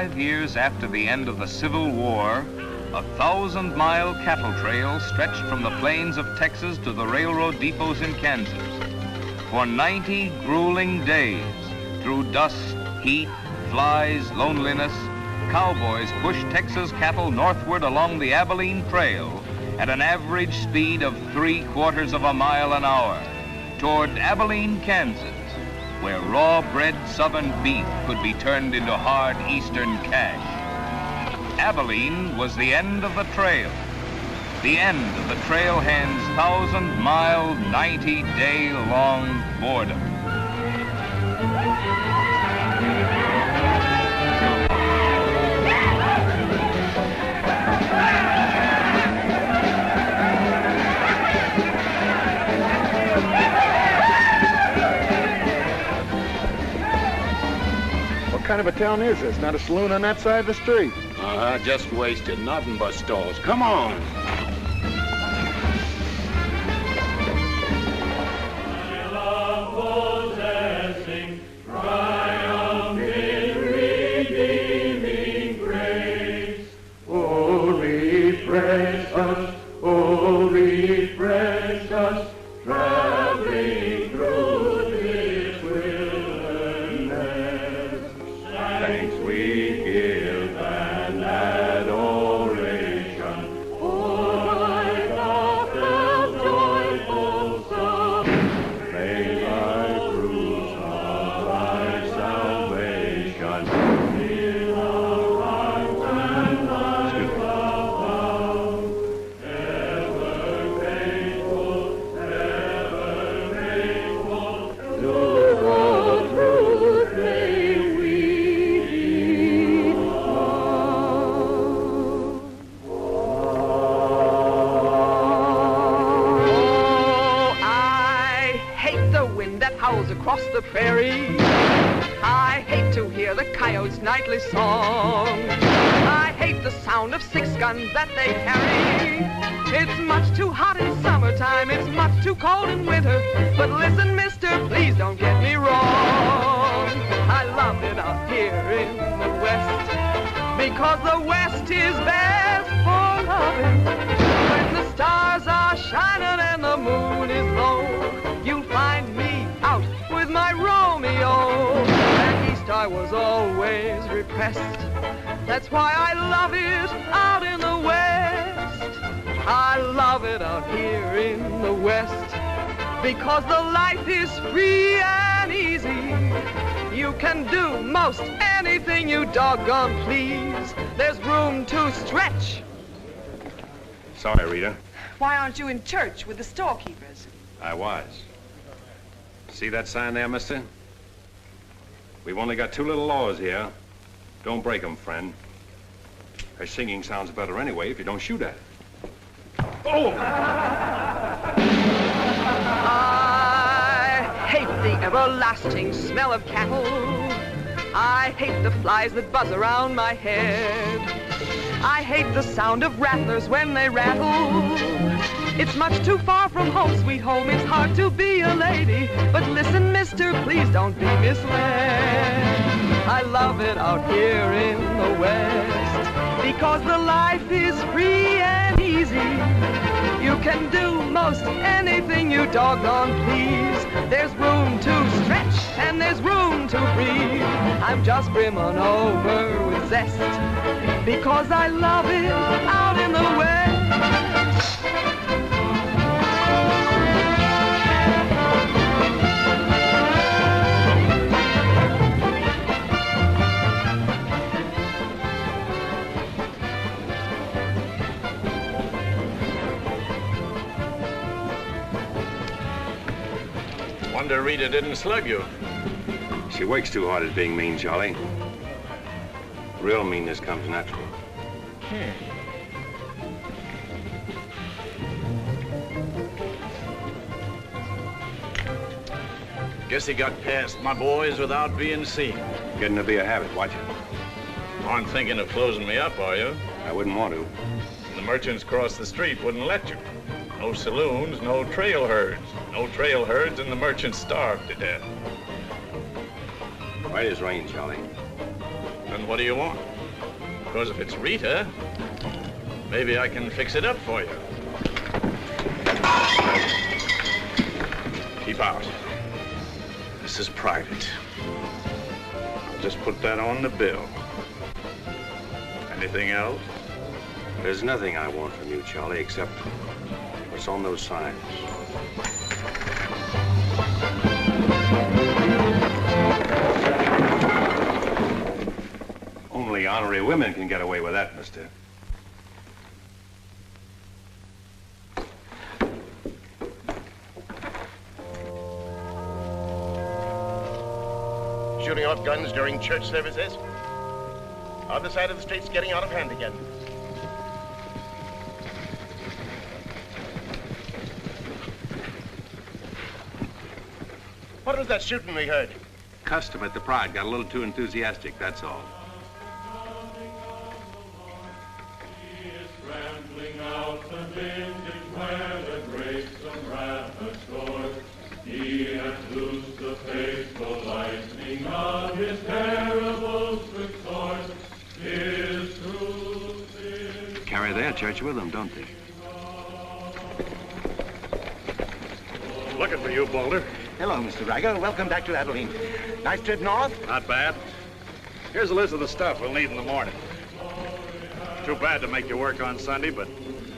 5 years after the end of the Civil War, a 1,000-mile cattle trail stretched from the plains of Texas to the railroad depots in Kansas. For 90 grueling days, through dust, heat, flies, loneliness, cowboys pushed Texas cattle northward along the Abilene Trail at an average speed of 3/4 of a mile an hour toward Abilene, Kansas, where raw-bred southern beef could be turned into hard eastern cash. Abilene was the end of the trail, the end of the trailhand's 1,000-mile, 90-day-long boredom. What kind of a town is this? Not a saloon on that side of the street. Just wasted. Nothing but stalls. Come on. My love possessing, triumph in redeeming grace. Oh, refresh us, traveling through this wilderness. Thanks we give and adoration. Oh, my gospel's joyful song. May thy fruits of thy salvation fill our hearts and lives abound. Ever faithful, to the truth may we howls across the prairie. I hate to hear the coyote's nightly song. I hate the sound of 6 guns that they carry. It's much too hot in summertime, it's much too cold in winter. But listen, mister, please don't get me wrong. I love it out here in the West, because the West is best for loving. When the stars are shining and the moon is low, you'll find me out with my Romeo. Back east I was always repressed. That's why I love it out in the West. I love it out here in the West, because the life is free and easy. You can do most anything you doggone please. There's room to stretch. Sorry, Rita. Why aren't you in church with the storekeepers? I was. See that sign there, mister? We've only got 2 little laws here. Don't break them, friend. Her singing sounds better anyway if you don't shoot at it. Oh! I hate the everlasting smell of cattle. I hate the flies that buzz around my head. I hate the sound of rattlers when they rattle. It's much too far from home, sweet home. It's hard to be a lady. But listen, mister, please don't be misled. I love it out here in the West, because the life is free and easy. You can do most anything you doggone please. There's room to stretch and there's room to breathe. I'm just brimming over with zest, because I love it out in the West. Wonder Rita didn't slug you. She works too hard at being mean, Charlie. Real meanness comes natural. Guess he got past my boys without being seen. Getting to be a habit, watch it. Aren't thinking of closing me up, are you? I wouldn't want to. The merchants across the street wouldn't let you. No saloons, no trail herds. No trail herds, and the merchants starved to death. Right as rain, Charlie. Then what do you want? Because if it's Rita, maybe I can fix it up for you. Keep out. This is private. I'll just put that on the bill. Anything else? There's nothing I want from you, Charlie, except what's on those signs. Only honorary women can get away with that, mister. Shooting off guns during church services? Other side of the street's getting out of hand again. What was that shooting we heard? Custom at the Pride got a little too enthusiastic, that's all. Carry their church with them, don't they? Looking for you, Boulder. Hello, Mr. Riker. Welcome back to Abilene. Nice trip north? Not bad. Here's a list of the stuff we'll need in the morning. Too bad to make you work on Sunday, but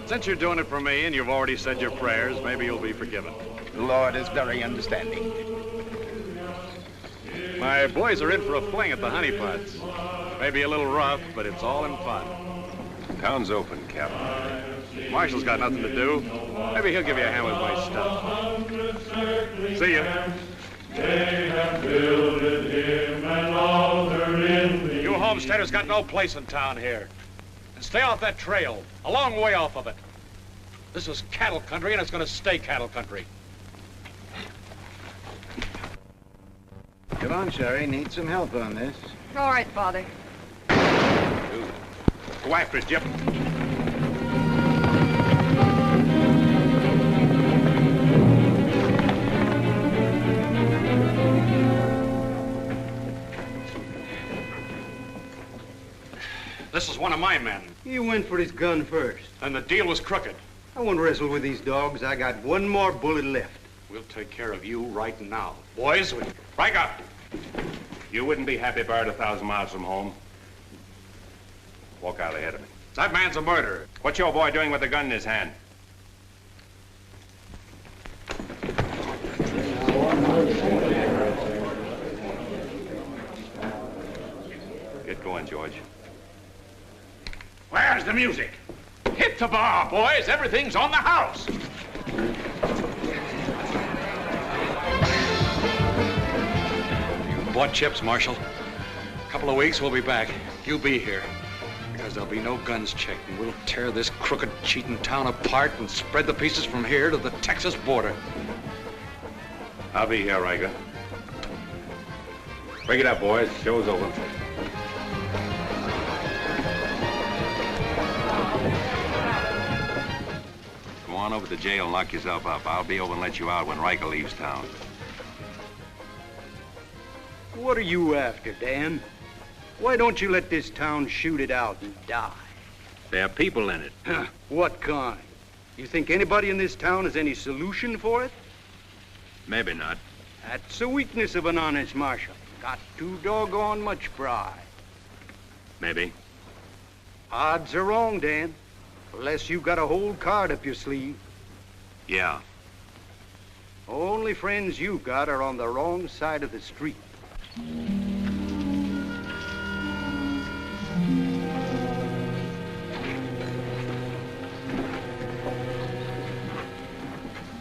since you're doing it for me and you've already said your prayers, maybe you'll be forgiven. The Lord is very understanding. My boys are in for a fling at the honeypots. Maybe a little rough, but it's all in fun. Town's open, Captain. Marshal's got nothing to do. Maybe he'll give you a hand with my stuff. See ya. They have builded him an altar in the... You homesteaders got no place in town here. And stay off that trail, a long way off of it. This is cattle country, and it's going to stay cattle country. Come on, Sherry. Need some help on this. All right, Father. Go after it, Jip. This is one of my men. He went for his gun first. And the deal was crooked. I won't wrestle with these dogs. I got one more bullet left. We'll take care of you right now. Boys, break up. You wouldn't be happy bird 1,000 miles from home. Walk out ahead of me. That man's a murderer. What's your boy doing with a gun in his hand? Get going, George. Where's the music? Hit the bar, boys. Everything's on the house. You bought chips, Marshal. A couple of weeks, we'll be back. You'll be here. Because there'll be no guns checked, and we'll tear this crooked, cheating town apart and spread the pieces from here to the Texas border. I'll be here, Riker. Break it up, boys. Show's over. Go on over to the jail and lock yourself up. I'll be over and let you out when Riker leaves town. What are you after, Dan? Why don't you let this town shoot it out and die? There are people in it. Huh, what kind? You think anybody in this town has any solution for it? Maybe not. That's a weakness of an honest marshal. Got too doggone much pride. Maybe. Odds are wrong, Dan. Unless you got a whole card up your sleeve. Yeah. Only friends you've got are on the wrong side of the street.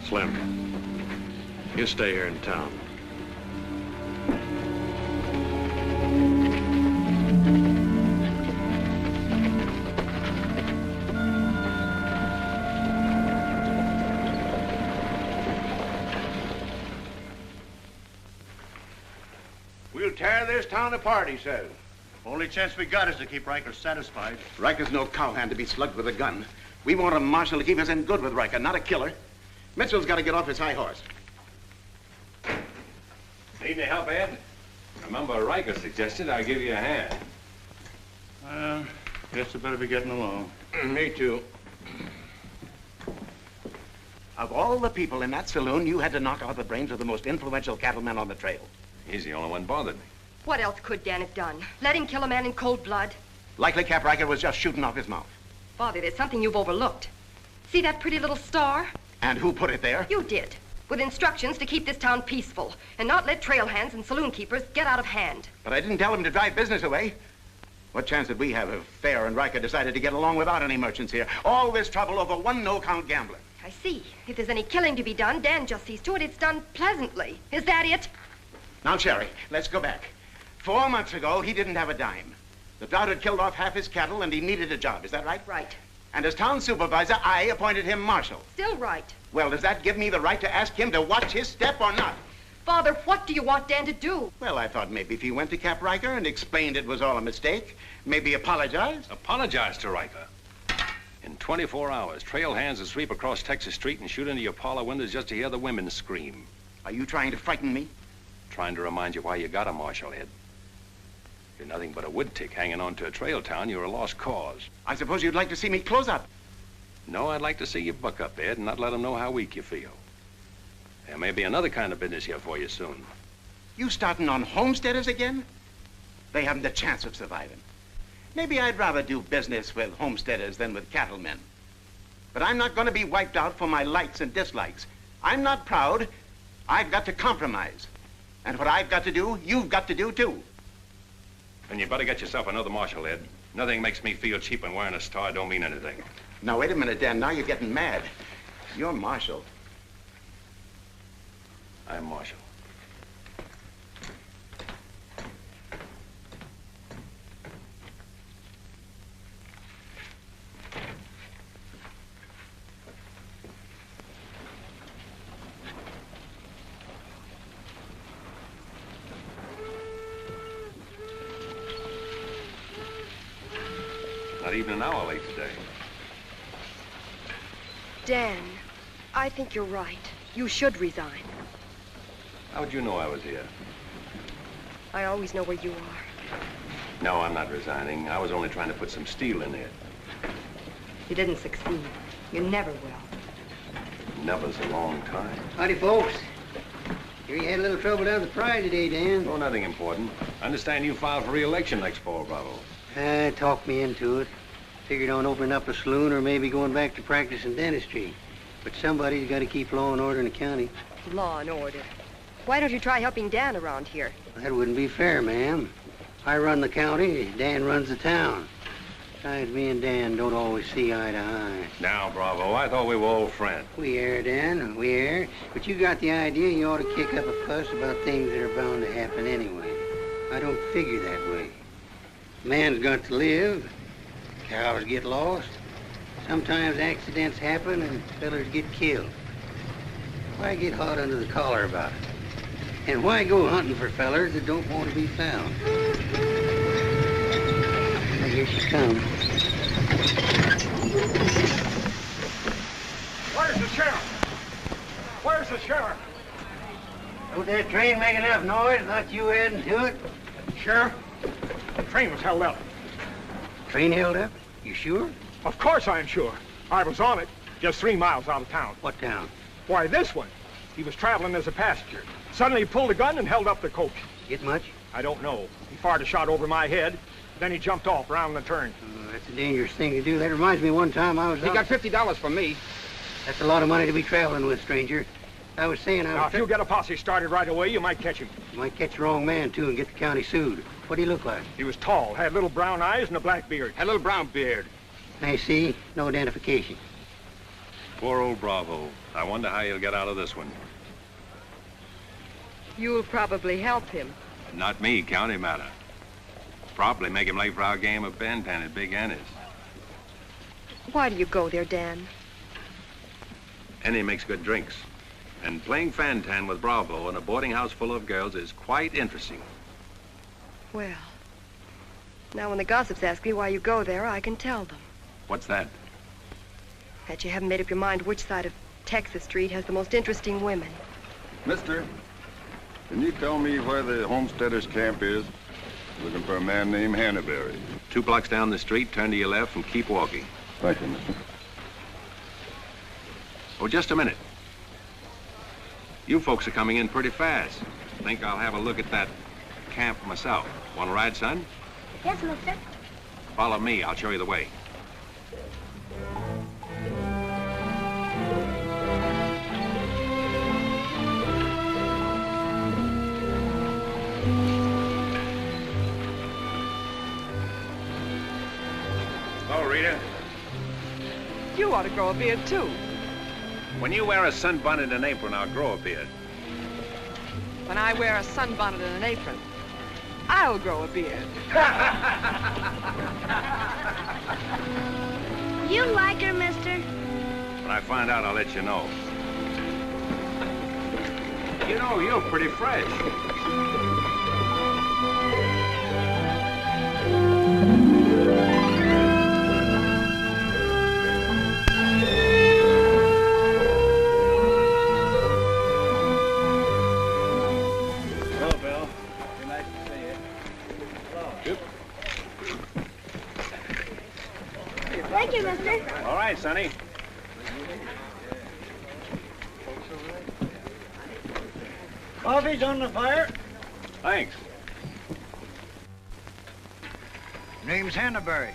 Slim, you stay here in town. We'll tear this town apart, he says. Only chance we got is to keep Riker satisfied. Riker's no cowhand to be slugged with a gun. We want a marshal to keep us in good with Riker, not a killer. Mitchell's got to get off his high horse. Need any help, Ed? Remember, Riker suggested I give you a hand. Guess I better be getting along. Me too. Of all the people in that saloon, you had to knock out the brains of the most influential cattleman on the trail. He's the only one bothered me. What else could Dan have done? Let him kill a man in cold blood? Likely Cap Riker was just shooting off his mouth. Father, there's something you've overlooked. See that pretty little star? And who put it there? You did. With instructions to keep this town peaceful and not let trail hands and saloon keepers get out of hand. But I didn't tell him to drive business away. What chance did we have if Fair and Riker decided to get along without any merchants here? All this trouble over one no-count gambler. I see. If there's any killing to be done, Dan just sees to it it's done pleasantly. Is that it? Now, Sherry, let's go back. 4 months ago, he didn't have a dime. The drought had killed off half his cattle, and he needed a job. Is that right? Right. And as town supervisor, I appointed him marshal. Still right. Well, does that give me the right to ask him to watch his step or not? Father, what do you want Dan to do? Well, I thought maybe if he went to Cap Riker and explained it was all a mistake, maybe apologized. Apologize to Riker. In 24 hours, trail hands will sweep across Texas Street and shoot into your parlor windows just to hear the women scream. Are you trying to frighten me? Trying to remind you why you got a marshal, Ed. You're nothing but a wood tick hanging on to a trail town. You're a lost cause. I suppose you'd like to see me close up. No, I'd like to see you buck up, Ed, and not let them know how weak you feel. There may be another kind of business here for you soon. You starting on homesteaders again? They haven't a chance of surviving. Maybe I'd rather do business with homesteaders than with cattlemen. But I'm not going to be wiped out for my likes and dislikes. I'm not proud. I've got to compromise. And what I've got to do, you've got to do too. Then you better get yourself another marshal, Ed. Nothing makes me feel cheap when wearing a star don't mean anything. Now, wait a minute, Dan. Now you're getting mad. You're marshal. I'm marshal. Not even an hour late today. Dan, I think you're right. You should resign. How'd you know I was here? I always know where you are. No, I'm not resigning. I was only trying to put some steel in there. You didn't succeed. You never will. Never's a long time. Howdy, folks. Here you had a little trouble down at the Pride today, Dan. Oh, nothing important. I understand you filed for re-election next fall, Bravo. Talked me into it. Figured on opening up a saloon or maybe going back to practice in dentistry. But somebody's got to keep law and order in the county. Law and order. Why don't you try helping Dan around here? That wouldn't be fair, ma'am. I run the county, Dan runs the town. Besides, me and Dan don't always see eye to eye. Now, Bravo, I thought we were old friends. We are, Dan, we are. But you got the idea you ought to kick up a fuss about things that are bound to happen anyway. I don't figure that way. Man's got to live. Cows get lost. Sometimes accidents happen and fellers get killed. Why get hot under the collar about it? And why go hunting for fellers that don't want to be found? Well, here she comes. Where's the sheriff? Where's the sheriff? Don't that train make enough noise? Not you adding to it? Sheriff, the train was held up. Train held up? You sure? Of course I'm sure. I was on it, just 3 miles out of town. What town? Why, this one. He was traveling as a passenger. Suddenly he pulled a gun and held up the coach. Get much? I don't know. He fired a shot over my head, then he jumped off around the turn. Oh, that's a dangerous thing to do. That reminds me one time I was He got $50 from me. That's a lot of money to be traveling with, stranger. I was saying Now, if you get a posse started right away, you might catch him. You might catch the wrong man, too, and get the county sued. What do he look like? He was tall, had little brown eyes and a black beard. Had a little brown beard. I see. No identification. Poor old Bravo. I wonder how he'll get out of this one. You'll probably help him. Not me, county matter. Probably make him late for our game of ban-tan at Big Annie's. Why do you go there, Dan? Annie makes good drinks. And playing fan-tan with Bravo in a boarding house full of girls is quite interesting. Well, now when the gossips ask me why you go there, I can tell them. What's that? That you haven't made up your mind which side of Texas Street has the most interesting women. Mister, can you tell me where the homesteaders' camp is? Looking for a man named Hannaberry. 2 blocks down the street, turn to your left and keep walking. Thank you, mister. Oh, just a minute. You folks are coming in pretty fast. Think I'll have a look at that camp myself. Want to ride, son? Yes, mister. Follow me. I'll show you the way. Hello, Rita. You ought to grow a beard, too. When you wear a sunbonnet and an apron, I'll grow a beard. When I wear a sunbonnet and an apron, I'll grow a beard. You like her, mister? When I find out, I'll let you know. You know, you're pretty fresh. Thank you, mister. All right, Sonny. Coffee's on the fire. Thanks. Name's Hannaberry.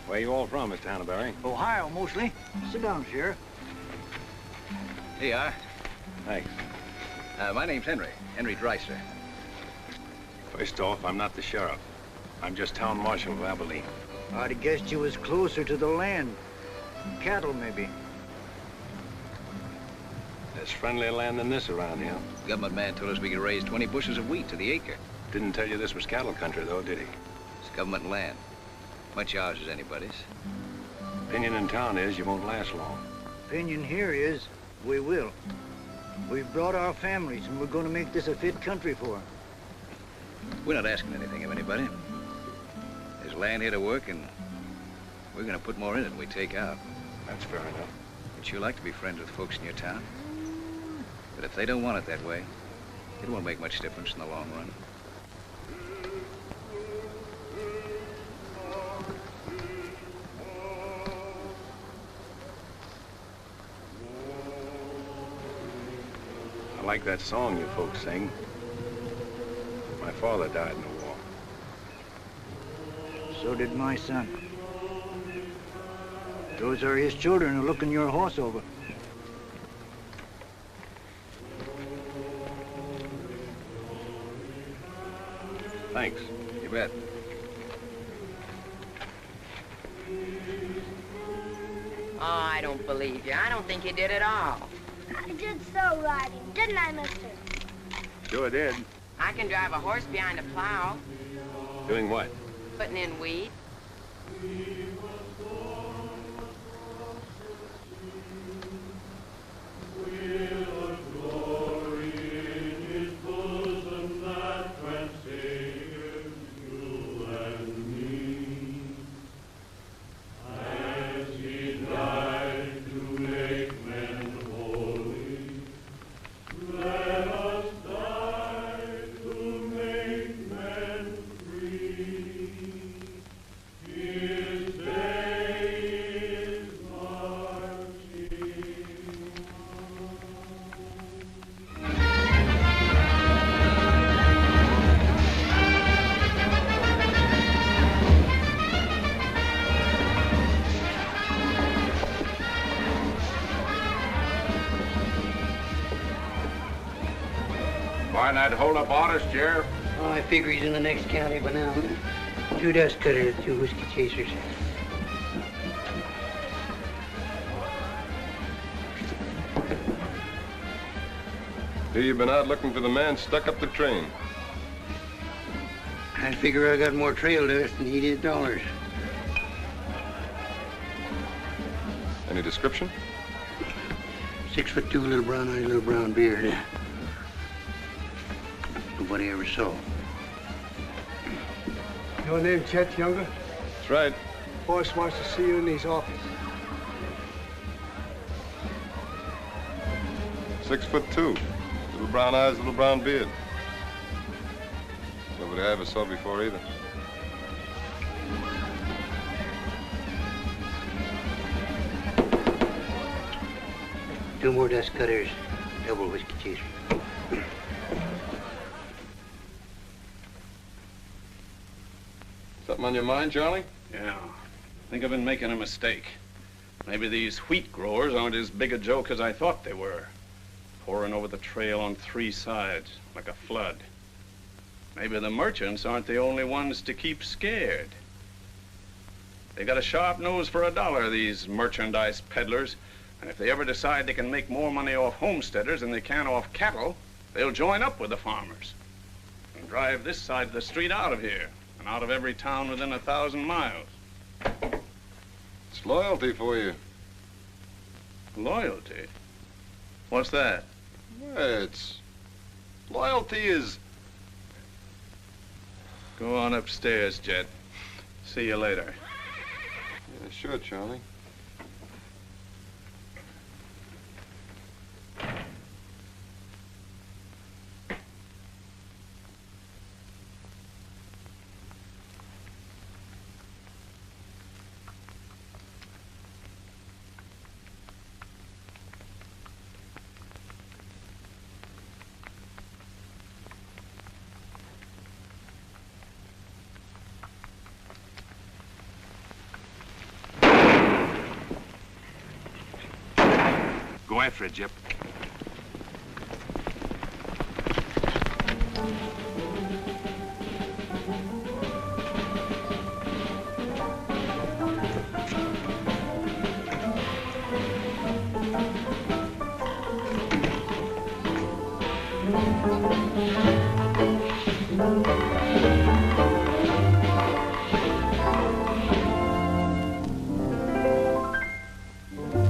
Where you all from, Mr. Hannaberry? Ohio, mostly. Sit down, Sheriff. Here you are. Thanks. My name's Henry Dreiser. First off, I'm not the sheriff. I'm just town marshal of Abilene. I'd have guessed you was closer to the land. Cattle, maybe. There's friendlier land than this around here. The government man told us we could raise 20 bushels of wheat to the acre. Didn't tell you this was cattle country, though, did he? It's government land. Much ours as anybody's. Opinion in town is you won't last long. Opinion here is we will. We've brought our families, and we're going to make this a fit country for them. We're not asking anything of anybody. There's land here to work, and we're going to put more in it than we take out. That's fair enough. But you like to be friends with folks in your town. But if they don't want it that way, it won't make much difference in the long run. I like that song you folks sing. My father died in the war. So did my son. Those are his children who are looking your horse over. Thanks. You bet. Oh, I don't believe you. I don't think you did at all. I did so riding, didn't I, mister? Sure did. I can drive a horse behind a plow, Doing what? putting in weed. Find that hold-up artist, Sheriff? Oh, I figure he's in the next county by now. 2 dust cutters, 2 whiskey chasers. Here you've been out looking for the man stuck up the train. I figure I got more trail dust than he did dollars. Any description? 6'2", little brown eyes, little brown beard. Nobody ever saw. Your name Chet Younger? That's right. Boss wants to see you in his office. 6'2", little brown eyes, little brown beard. Nobody I ever saw before either. 2 more dust cutters, double whiskey chaser. Something on your mind, Charlie? Yeah. I think I've been making a mistake. Maybe these wheat growers aren't as big a joke as I thought they were. Pouring over the trail on 3 sides, like a flood. Maybe the merchants aren't the only ones to keep scared. They got a sharp nose for $1, these merchandise peddlers. And if they ever decide they can make more money off homesteaders than they can off cattle, they'll join up with the farmers and drive this side of the street out of here and out of every town within 1,000 miles. It's loyalty for you. Loyalty? What's that? It's... Loyalty is... Go on upstairs, Jet. See you later. Yeah, sure, Charlie. Go after it, Jip.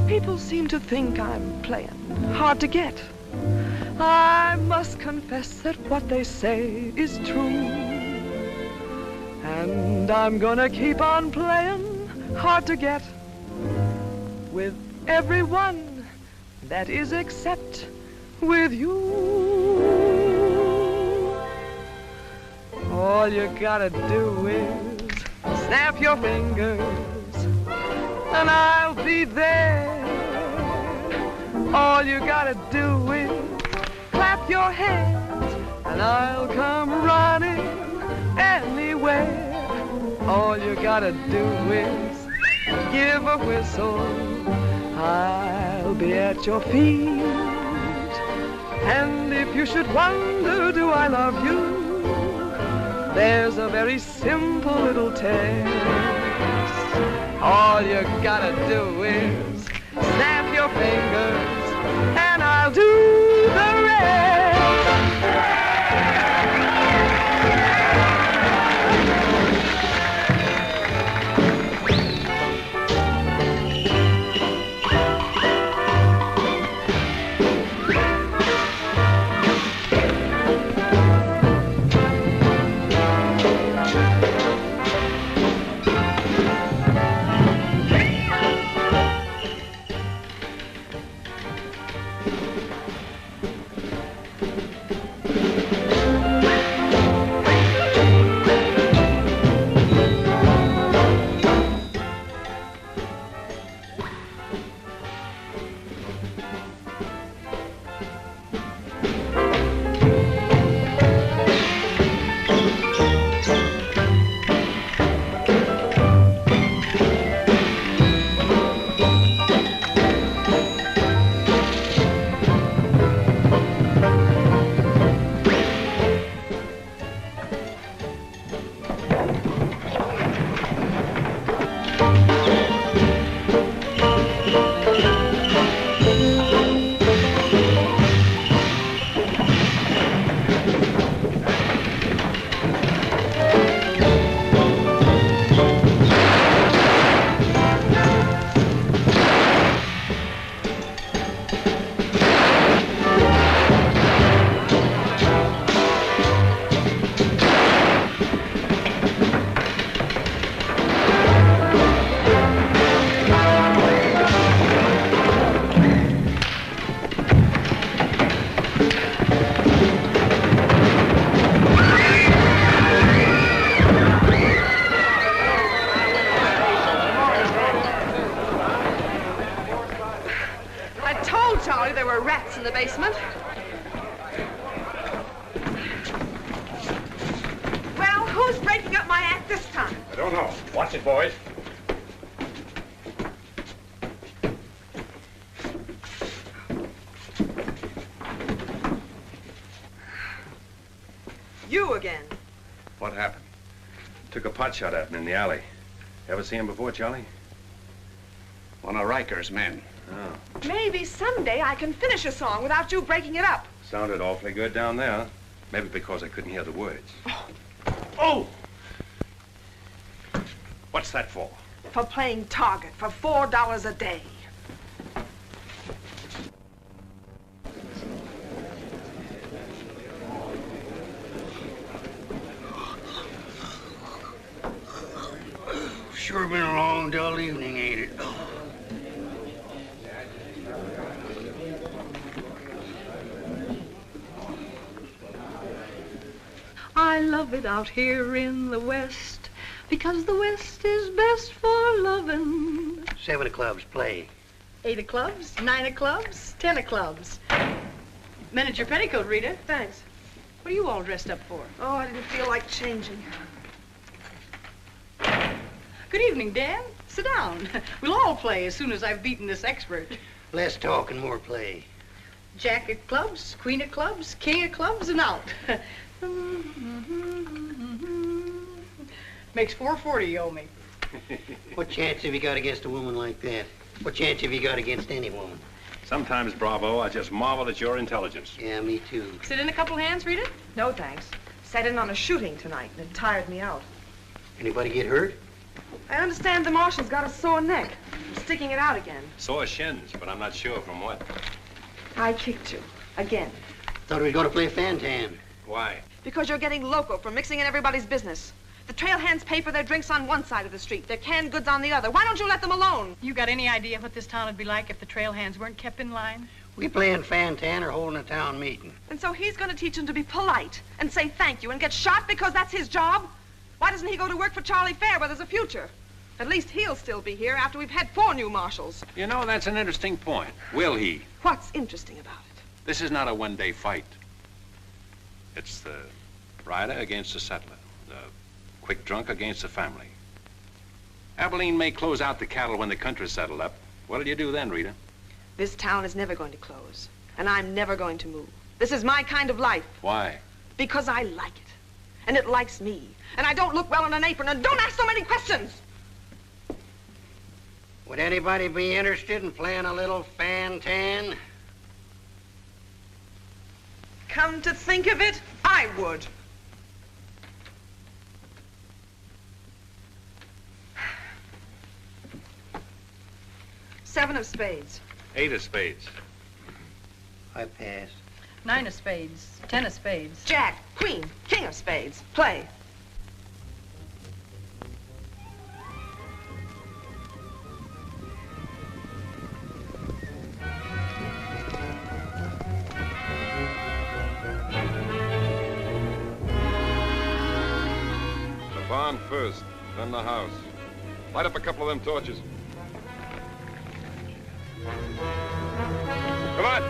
People seem to think I'm playing hard to get. I must confess that what they say is true. And I'm gonna keep on playing hard to get with everyone, that is except with you. All you gotta do is snap your fingers and I'll be there. All you gotta do is clap your hands and I'll come running anywhere. All you gotta do is give a whistle, I'll be at your feet. And if you should wonder, do I love you? There's a very simple little test. All you gotta do is snap your fingers and I'll do the rest. Don't know. Watch it, boys. You again. What happened? Took a pot shot at him in the alley. Ever see him before, Charlie? One of Riker's men. Oh. Maybe someday I can finish a song without you breaking it up. Sounded awfully good down there. Maybe because I couldn't hear the words. Oh! What's that for? For playing target for $4 a day. Sure been a long, dull evening, ain't it? I love it out here in the West, because the West is best for lovin'. 7 of clubs, play. 8 of clubs, 9 of clubs, 10 of clubs. Miniature petticoat, Rita. Thanks. What are you all dressed up for? Oh, I didn't feel like changing. Good evening, Dan. Sit down. We'll all play as soon as I've beaten this expert. Less talk and more play. Jack of clubs, queen of clubs, king of clubs, and out. Makes $4.40 you owe me. What chance have you got against a woman like that? What chance have you got against any woman? Sometimes, Bravo, I just marvel at your intelligence. Yeah, me too. Sit in a couple hands, Rita? No, thanks. Sat in on a shooting tonight, and it tired me out. Anybody get hurt? I understand the marshal's got a sore neck. I'm sticking it out again. Sore shins, but I'm not sure from what. I kicked you. Again. Thought we were going to play Fantan. Why? Because you're getting loco for mixing in everybody's business. The trail hands pay for their drinks on one side of the street, their canned goods on the other. Why don't you let them alone? You got any idea what this town would be like if the trail hands weren't kept in line? We playing Fantan or holding a town meeting. And so he's going to teach them to be polite and say thank you and get shot because that's his job? Why doesn't he go to work for Charlie Fair where there's a future? At least he'll still be here after we've had 4 new marshals. You know, that's an interesting point. Will he? What's interesting about it? This is not a one-day fight. It's the rider against the settler, the quick drunk against the family. Abilene may close out the cattle when the country's settled up. What'll you do then, Rita? This town is never going to close, and I'm never going to move. This is my kind of life. Why? Because I like it, and it likes me, and I don't look well in an apron, and don't ask so many questions! Would anybody be interested in playing a little Fantan? Come to think of it, I would. Seven of spades. 8 of spades. I pass. 9 of spades, 10 of spades. Jack, queen, king of spades. Play. The barn first, then the house. Light up a couple of them torches. Come on!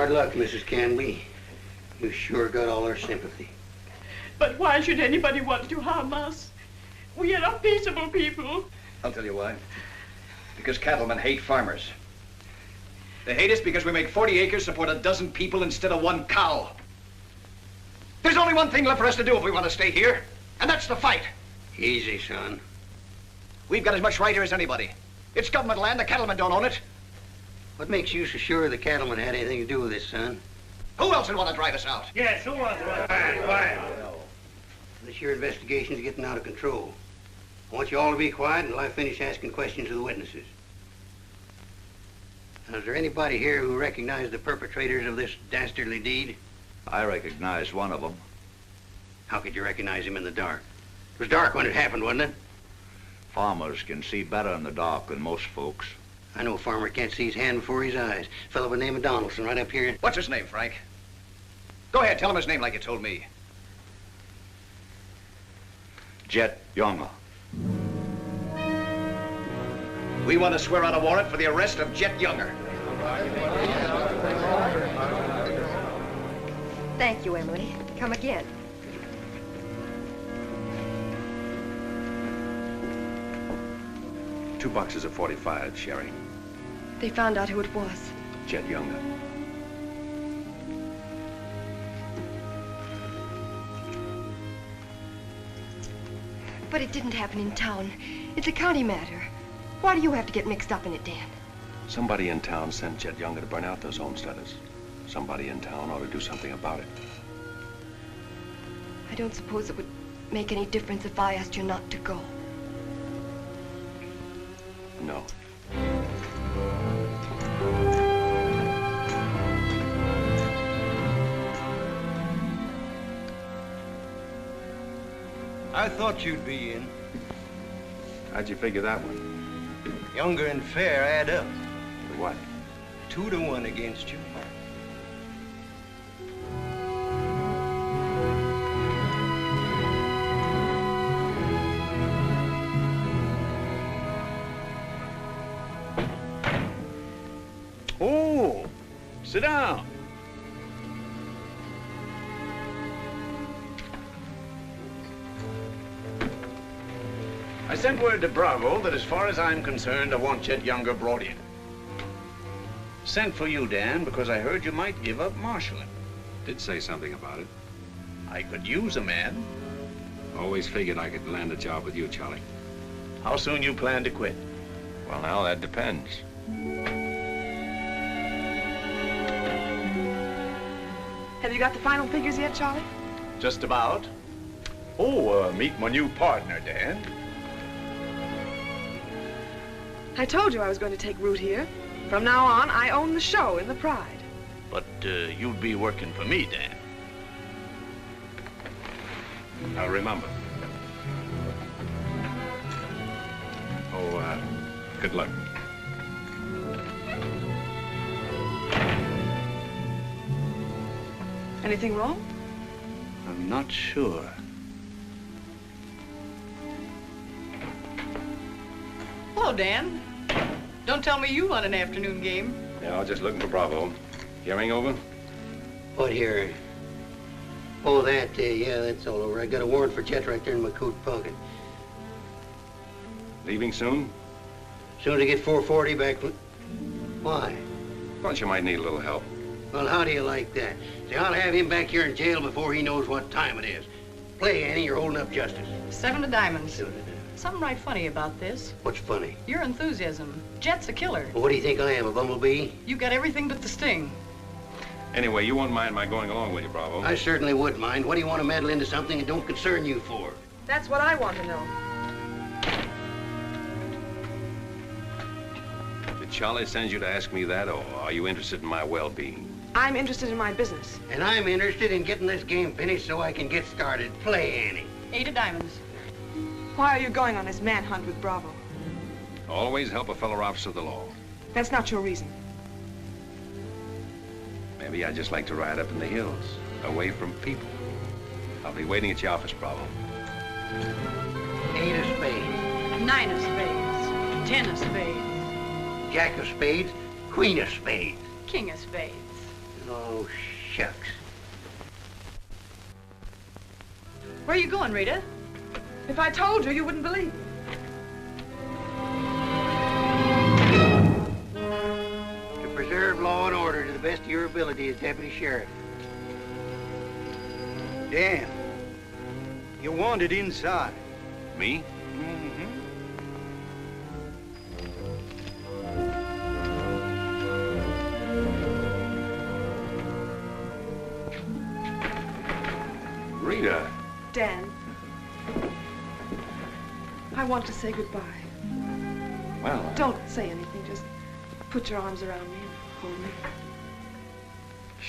Hard luck, Mrs. Canby. You sure got all our sympathy. But why should anybody want to harm us? We are peaceable people. I'll tell you why. Because cattlemen hate farmers. They hate us because we make 40 acres support a dozen people instead of one cow. There's only one thing left for us to do if we want to stay here, and that's to fight. Easy, son. We've got as much right here as anybody. It's government land. The cattlemen don't own it. What makes you so sure the cattlemen had anything to do with this, son? Who else would want to drive us out? Yes, who wants to run? Quiet. This your investigation's getting out of control. I want you all to be quiet until I finish asking questions of the witnesses. Now, is there anybody here who recognized the perpetrators of this dastardly deed? I recognize one of them. How could you recognize him in the dark? It was dark when it happened, wasn't it? Farmers can see better in the dark than most folks. I know a farmer can't see his hand before his eyes. A fellow by the name of Donaldson right up here. What's his name, Frank? Go ahead, tell him his name like you told me. Jet Younger. We want to swear out a warrant for the arrest of Jet Younger. Thank you, Emily. Come again. Two boxes of 45, Sherry. They found out who it was. Jet Younger. But it didn't happen in town. It's a county matter. Why do you have to get mixed up in it, Dan? Somebody in town sent Jet Younger to burn out those homesteaders. Somebody in town ought to do something about it. I don't suppose it would make any difference if I asked you not to go. No. I thought you'd be in. How'd you figure that one? Younger and Fair add up. For what? 2 to 1 against you. Oh, sit down. I sent word to Bravo that as far as I'm concerned, I want Jet Younger brought in. Sent for you, Dan, because I heard you might give up marshaling. Did say something about it. I could use a man. Always figured I could land a job with you, Charlie. How soon you plan to quit? Well, now, that depends. Have you got the final figures yet, Charlie? Just about. Oh, meet my new partner, Dan. I told you I was going to take root here. From now on, I own the show in the Pride. But you'll be working for me, Dan. I'll remember. Oh, good luck. Anything wrong? I'm not sure. Hello, Dan. Don't tell me you won an afternoon game. Yeah, I was just looking for Bravo. Hearing over? What hearing? Oh, that, yeah, that's all over. I got a warrant for Jet right there in my coat pocket. Leaving soon? As soon as I get 440 back. Why? Thought you might need a little help. Well, how do you like that? See, I'll have him back here in jail before he knows what time it is. Play, Annie, you're holding up justice. 7 to diamonds. Something right funny about this. What's funny? Your enthusiasm. Jet's a killer. Well, what do you think I am, a bumblebee? You got everything but the sting. Anyway, you won't mind my going along with you, Bravo. I certainly would mind. What do you want to meddle into something that don't concern you for? That's what I want to know. Did Charlie send you to ask me that, or are you interested in my well-being? I'm interested in my business. And I'm interested in getting this game finished so I can get started. Play, Annie. 8 of diamonds. Why are you going on this manhunt with Bravo? Always help a fellow officer of the law. That's not your reason. Maybe I just like to ride up in the hills, away from people. I'll be waiting at your office, Bravo. 8 of spades. 9 of spades. 10 of spades. Jack of spades. Queen of spades. King of spades. Oh, shucks. Where are you going, Rita? If I told you, you wouldn't believe me. To preserve law and order to the best of your ability as deputy sheriff. Dan, you're wanted inside. Me? Rita. Dan, I want to say goodbye. Well, Don't say anything. Just put your arms around me and hold me.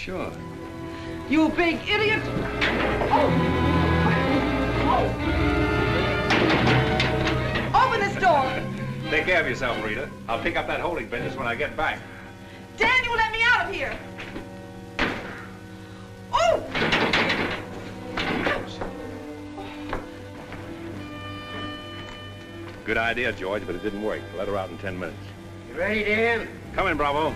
sure. You big idiot! Open this door! Take care of yourself, Rita. I'll pick up that holding business when I get back. Dan, you let me out of here! Oh! Good idea, George, but it didn't work. Let her out in 10 minutes. You ready, Dan? Come in, Bravo.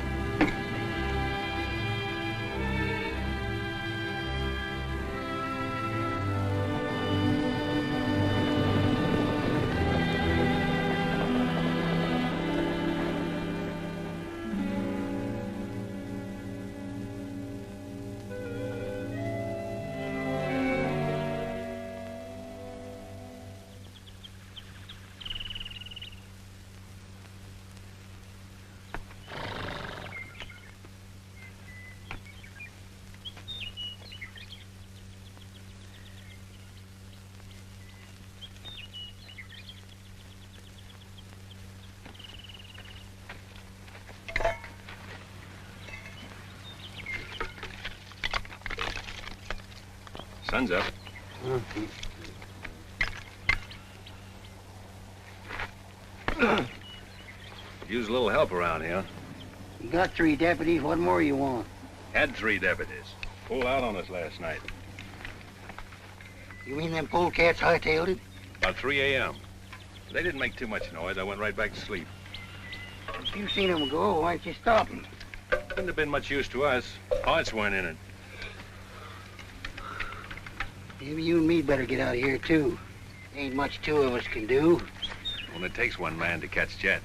Sun's up. Use a little help around here. You got 3 deputies. What more you want? Had 3 deputies. Pulled out on us last night. You mean them polecats hightailed it? About 3 a.m. They didn't make too much noise. I went right back to sleep. If you seen them go, why don't you stop them? Wouldn't have been much use to us. Parts weren't in it. Maybe you and me better get out of here, too. Ain't much 2 of us can do. Only takes 1 man to catch Jet.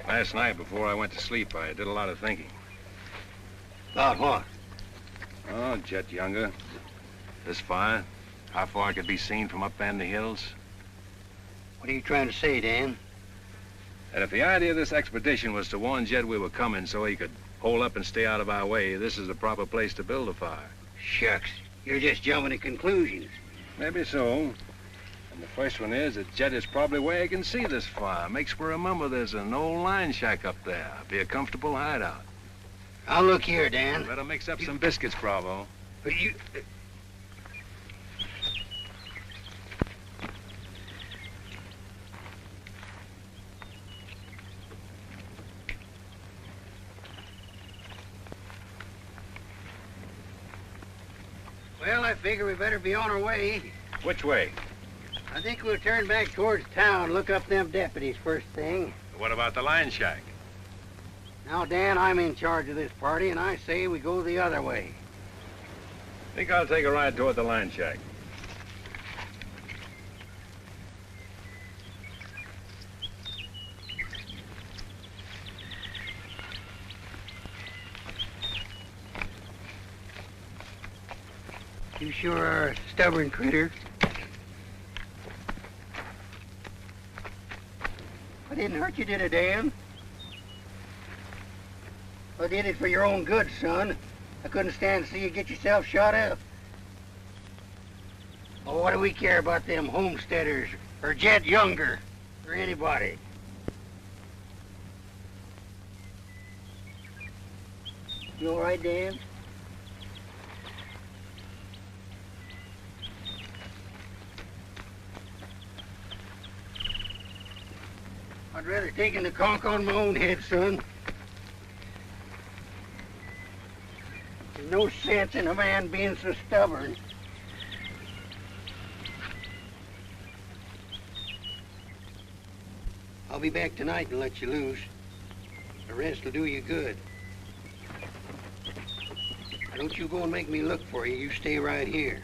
Last night, before I went to sleep, I did a lot of thinking. About what? Oh, Jet Younger. This fire. How far it could be seen from up in the hills. What are you trying to say, Dan? And if the idea of this expedition was to warn Jet we were coming so he could hole up and stay out of our way, this is the proper place to build a fire. Shucks. You're just jumping to conclusions. Maybe so. And the first one is that Jet is probably where he can see this fire. Makes me remember there's an old line shack up there. Be a comfortable hideout. Now look here, Dan. Better mix up some biscuits, Bravo. But you... Well, I figure we better be on our way. Which way? I think we'll turn back towards town, look up them deputies first thing. What about the line shack? Now, Dan, I'm in charge of this party, and I say we go the other way. Think I'll take a ride toward the line shack. You sure are a stubborn critter. I didn't hurt you, did I, Dan? I did it for your own good, son. I couldn't stand to see you get yourself shot up. Oh, what do we care about them homesteaders or Jet Younger or anybody? You all right, Dan? I'd rather take the conk on my own head, son. There's no sense in a man being so stubborn. I'll be back tonight and let you loose. The rest will do you good. Don't you go and make me look for you. You stay right here.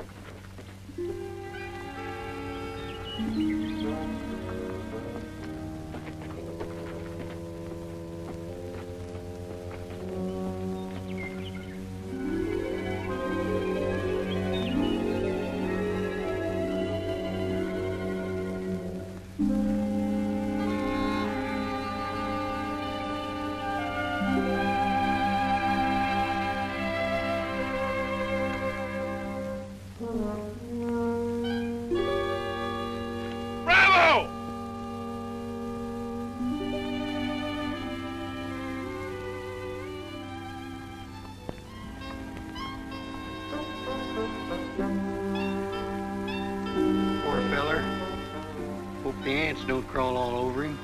The ants don't crawl all over him.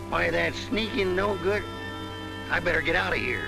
Why, that sneaking no good. I better get out of here.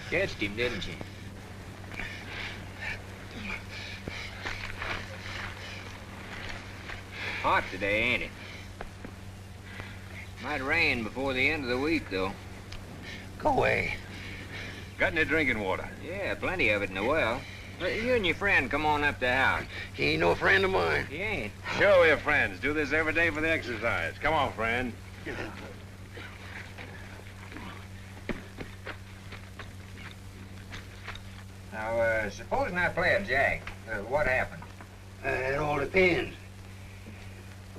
Catched him, didn't you? Hot today, ain't it? Might rain before the end of the week, though. Go away. Got any drinking water? Yeah, plenty of it in the well. You and your friend come on up the house. He ain't no friend of mine. He ain't. Sure we're friends. Do this every day for the exercise. Come on, friend. Now, supposing I play a jack, what happened? It all depends.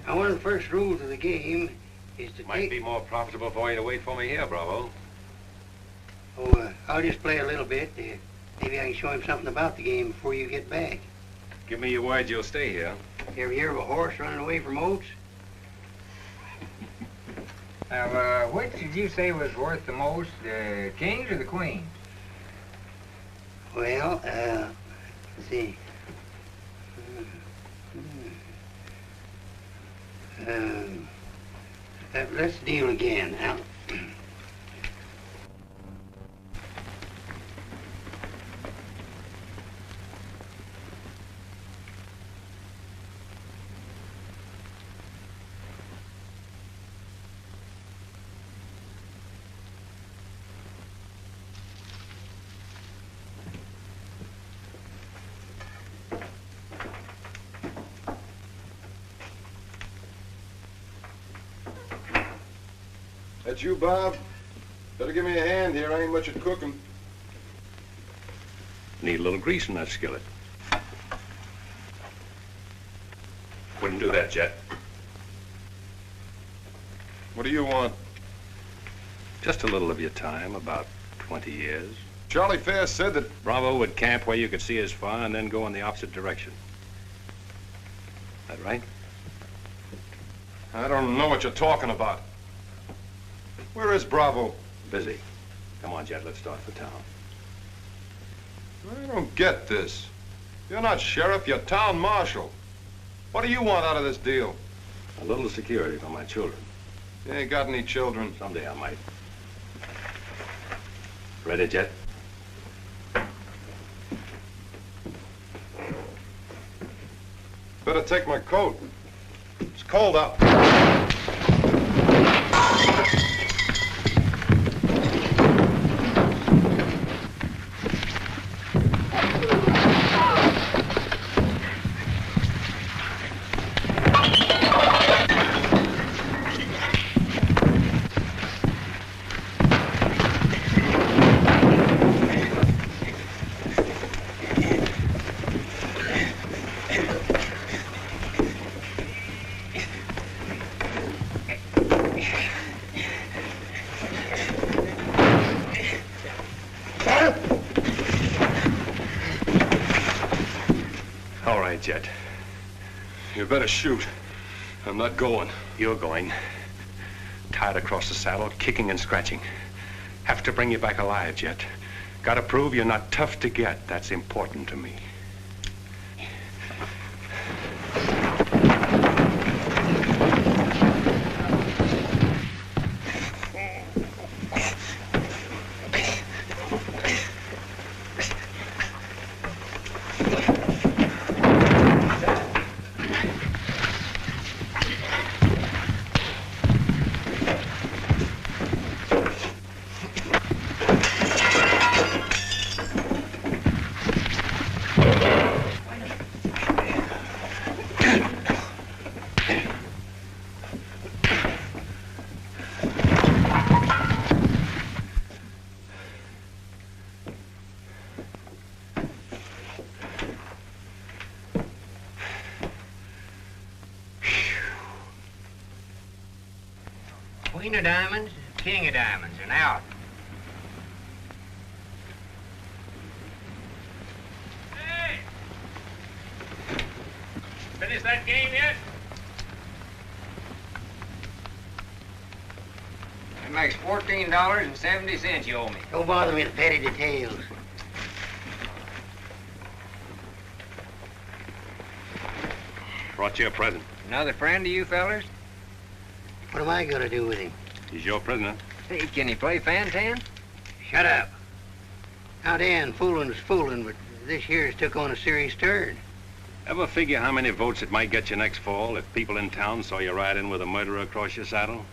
Now, one of the first rules of the game is to Might be more profitable for you to wait for me here, Bravo. Oh, I'll just play a little bit. Maybe I can show him something about the game before you get back. Give me your word you'll stay here. You ever hear of a horse running away from oats? Now, which did you say was worth the most, the kings or the queens? Well, let's see. Let's deal again. Now, That's you, Bob. Better give me a hand here. I ain't much at cooking. Need a little grease in that skillet. Wouldn't do that, Jet. What do you want? Just a little of your time, about 20 years. Charlie Fair said that Bravo would camp where you could see his fun and then go in the opposite direction. That right? I don't know what you're talking about. Where is Bravo? Busy. Come on, Jet, let's start for town. I don't get this. You're not sheriff, you're town marshal. What do you want out of this deal? A little security for my children. You ain't got any children. Someday I might. Ready, Jet? Better take my coat. It's cold out. Jet. You better shoot. I'm not going. You're going. Tied across the saddle, kicking and scratching. Have to bring you back alive, Jet. Gotta prove you're not tough to get. That's important to me. Queen of diamonds, king of diamonds, and out. Hey! Finish that game yet? That makes $14.70 you owe me. Don't bother me with petty details. Brought you a present. Another friend of you fellers? What am I gonna do with him? He's your prisoner. Hey, can he play fan-tan? Shut up. Now, Dan, fooling's fooling, but this year's took on a serious turn. Ever figure how many votes it might get you next fall if people in town saw you ride in with a murderer across your saddle?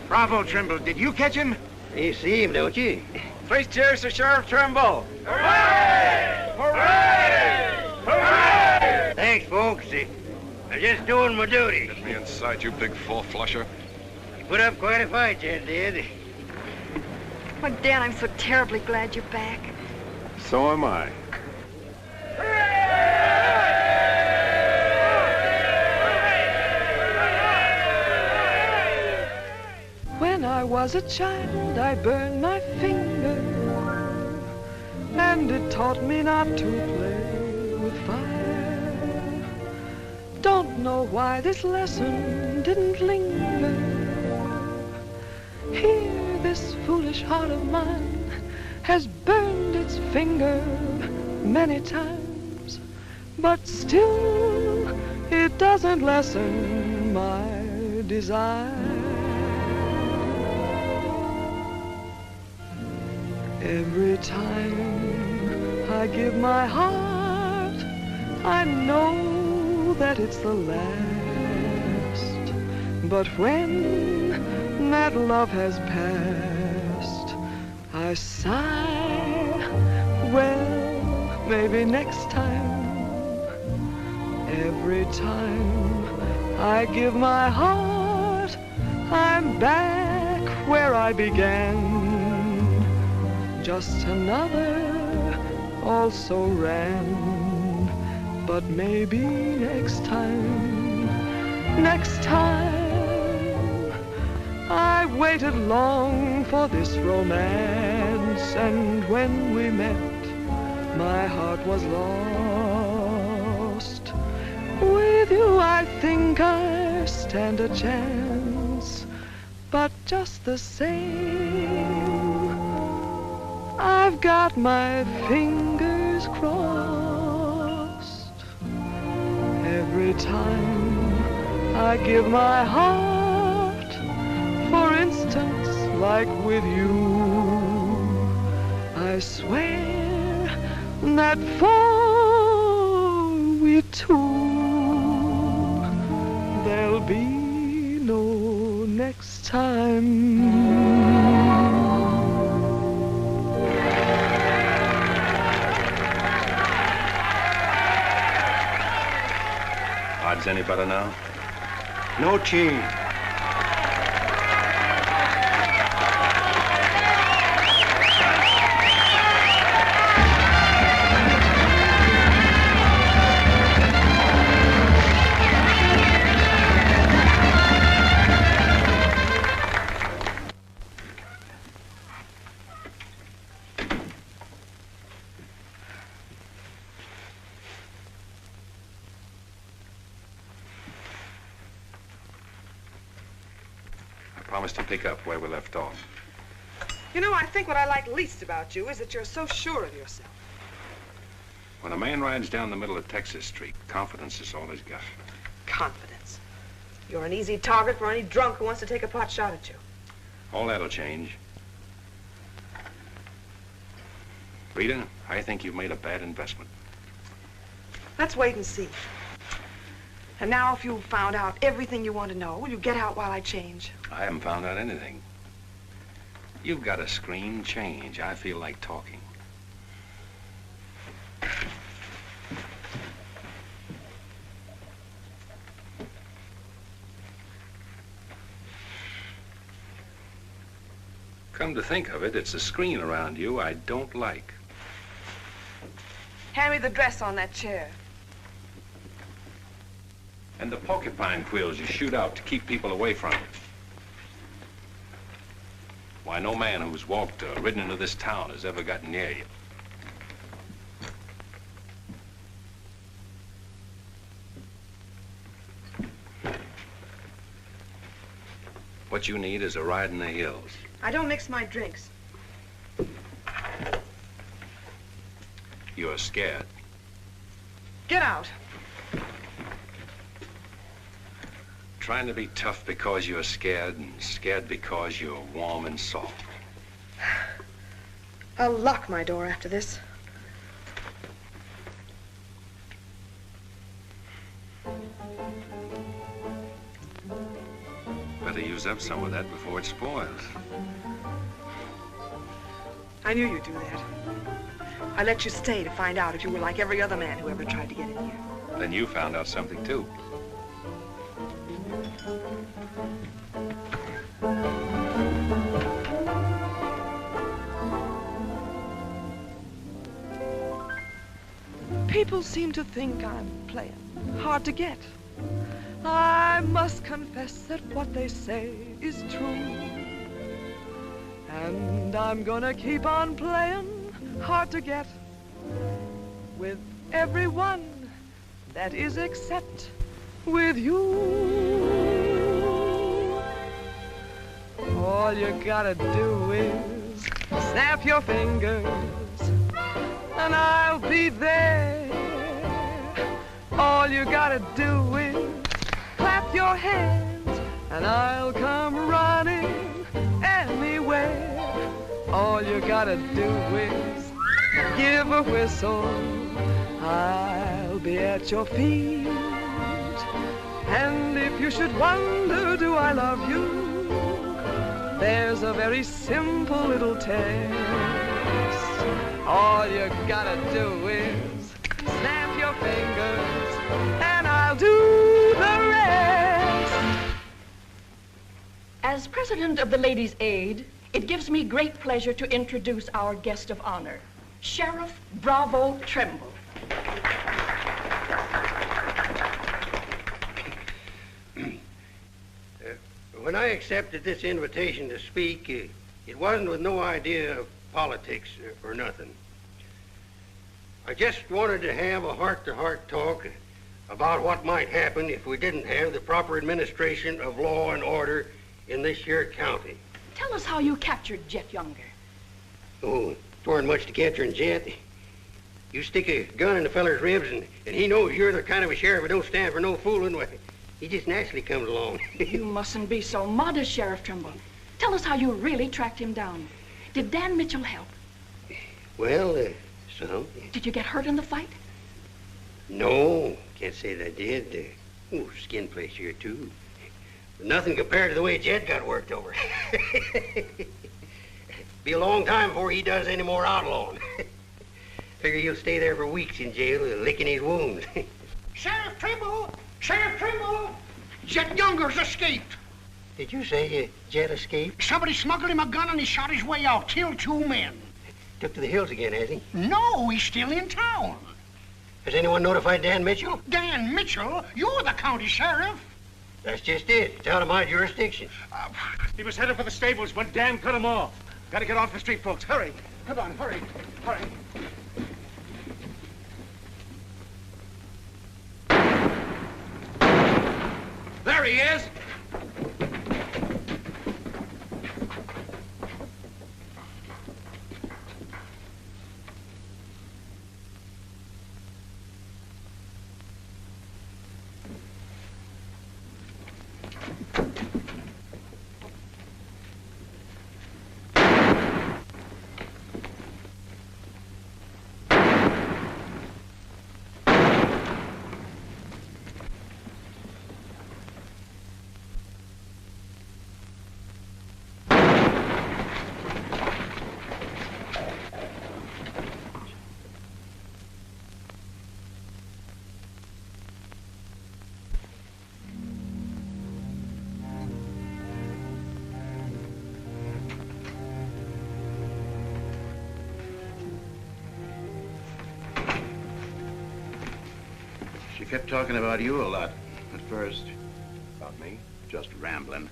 Bravo, Trimble. Did you catch him? You see him, don't you? Three cheers to Sheriff Trimble. Hooray! Hooray! Hooray! Thanks, folks. I'm just doing my duty. Get me inside, you big four-flusher. You put up quite a fight, you did. Oh, Dan, I'm so terribly glad you're back. So am I. When I was a child, I burned my finger, and it taught me not to play with fire. Don't know why this lesson didn't linger. Here, this foolish heart of mine has burned its finger many times, but still it doesn't lessen my desire. Every time I give my heart, I know that it's the last. But when that love has passed, I sigh, well, maybe next time. Every time I give my heart, I'm back where I began. Just another also ran, but maybe next time, I waited long for this romance, and when we met, my heart was lost. With you I think I stand a chance, but just the same, I've got my fingers crossed. Every time I give my heart, for instance, like with you, I swear that for we two, there'll be no next time. This any better now? No change. To pick up where we left off. You know, I think what I like least about you is that you're so sure of yourself. When a man rides down the middle of Texas Street, confidence is all he's got. Confidence. You're an easy target for any drunk who wants to take a pot shot at you. All that'll change. Rita, I think you've made a bad investment. Let's wait and see. And now, if you've found out everything you want to know, will you get out while I change? I haven't found out anything. You've got to scream change. I feel like talking. Come to think of it, it's the screen around you I don't like. Hand me the dress on that chair. And the porcupine quills you shoot out to keep people away from you. Why, no man who's walked or ridden into this town has ever gotten near you. What you need is a ride in the hills. I don't mix my drinks. You're scared. Get out. Trying to be tough because you're scared, and scared because you're warm and soft. I'll lock my door after this. Better use up some of that before it spoils. I knew you'd do that. I let you stay to find out if you were like every other man who ever tried to get in here. Then you found out something, too. People seem to think I'm playing hard to get. I must confess that what they say is true. And I'm gonna keep on playing hard to get with everyone, that is except with you. All you gotta do is snap your fingers and I'll be there. All you gotta do is clap your hands and I'll come running anywhere. All you gotta do is give a whistle, I'll be at your feet. And if you should wonder, do I love you? There's a very simple little test. All you gotta do is snap your fingers and I'll do the rest. As president of the Ladies' Aid, it gives me great pleasure to introduce our guest of honor, Sheriff Bravo Trimble. When I accepted this invitation to speak, it wasn't with no idea of politics or nothing. I just wanted to have a heart-to-heart talk about what might happen if we didn't have the proper administration of law and order in this here county. Tell us how you captured Jet Younger. Oh, it weren't much to capturing Jet. You stick a gun in the feller's ribs and he knows you're the kind of a sheriff who don't stand for no fooling. Well, he just naturally comes along. You mustn't be so modest, Sheriff Trimble. Tell us how you really tracked him down. Did Dan Mitchell help? Well, some. Did you get hurt in the fight? No, can't say that I did. Skin place here, too. But nothing compared to the way Jet got worked over. Be a long time before he does any more outlawing. Figure he'll stay there for weeks in jail, licking his wounds. Sheriff Trimble, Sheriff Trimble! Jet Younger's escaped. Did you say Jet escaped? Somebody smuggled him a gun and he shot his way out, killed 2 men. Took to the hills again, has he? No, he's still in town. Has anyone notified Dan Mitchell? Dan Mitchell? You're the county sheriff. That's just it. It's out of my jurisdiction. He was headed for the stables, but Dan cut him off. Gotta get off the street, folks. Hurry. Come on, hurry. Hurry. There he is! She kept talking about you a lot at first. About me? Just rambling.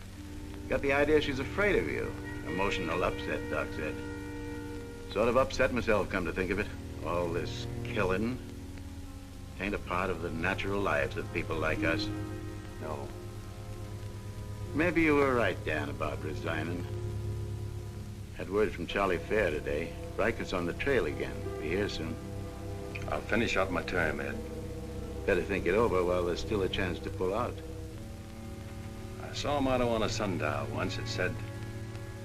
Got the idea she's afraid of you. Emotional upset, Doc said. Sort of upset myself, come to think of it. All this killing ain't a part of the natural lives of people like us. No. Maybe you were right, Dan, about resigning. Had word from Charlie Fair today. Riker's on the trail again. Be here soon. I'll finish out my term, Ed. Better think it over while there's still a chance to pull out. I saw a motto on a sundial once. It said,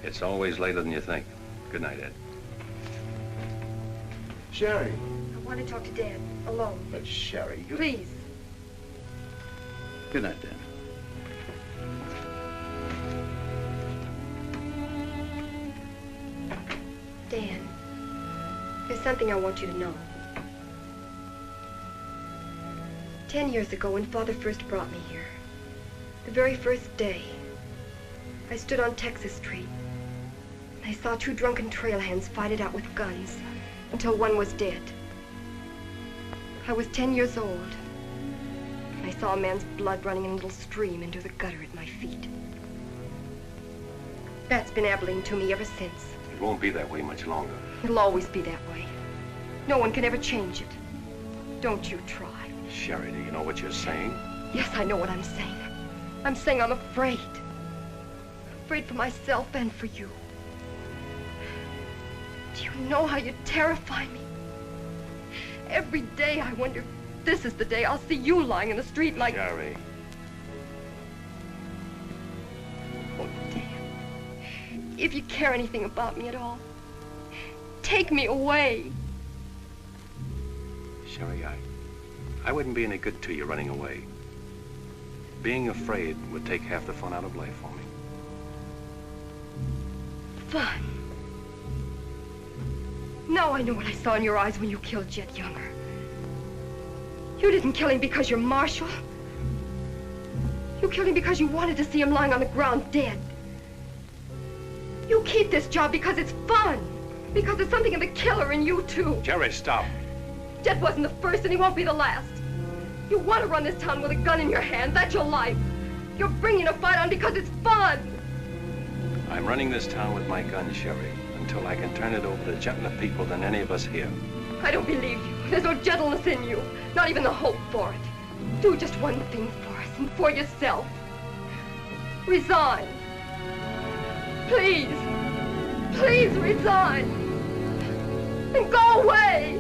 "It's always later than you think." Good night, Ed. Sherry. I want to talk to Dad, alone. But Sherry, you... Please. Good night, Dan. Dan, there's something I want you to know. 10 years ago, when Father first brought me here, the very first day, I stood on Texas Street, and I saw 2 drunken trail hands fight it out with guns until one was dead. I was 10 years old, and I saw a man's blood running in a little stream into the gutter at my feet. That's been Abilene to me ever since. It won't be that way much longer. It'll always be that way. No one can ever change it. Don't you try. Sherry, do you know what you're saying? Yes, I know what I'm saying. I'm saying I'm afraid. Afraid for myself and for you. Do you know how you terrify me? Every day I wonder if this is the day I'll see you lying in the street like... Sherry. Oh, Dan. If you care anything about me at all, take me away. Sherry, I wouldn't be any good to you running away. Being afraid would take half the fun out of life for me. Fun? Now I know what I saw in your eyes when you killed Jet Younger. You didn't kill him because you're Marshal. You killed him because you wanted to see him lying on the ground dead. You keep this job because it's fun. Because there's something of the killer in you, too. Jerry, stop. Jet wasn't the first, and he won't be the last. You want to run this town with a gun in your hand. That's your life. You're bringing a fight on because it's fun. I'm running this town with my gun, Sherry, until I can turn it over to gentler people than any of us here. I don't believe you. There's no gentleness in you. Not even the hope for it. Do just one thing for us and for yourself. Resign. Please. Please resign. And go away.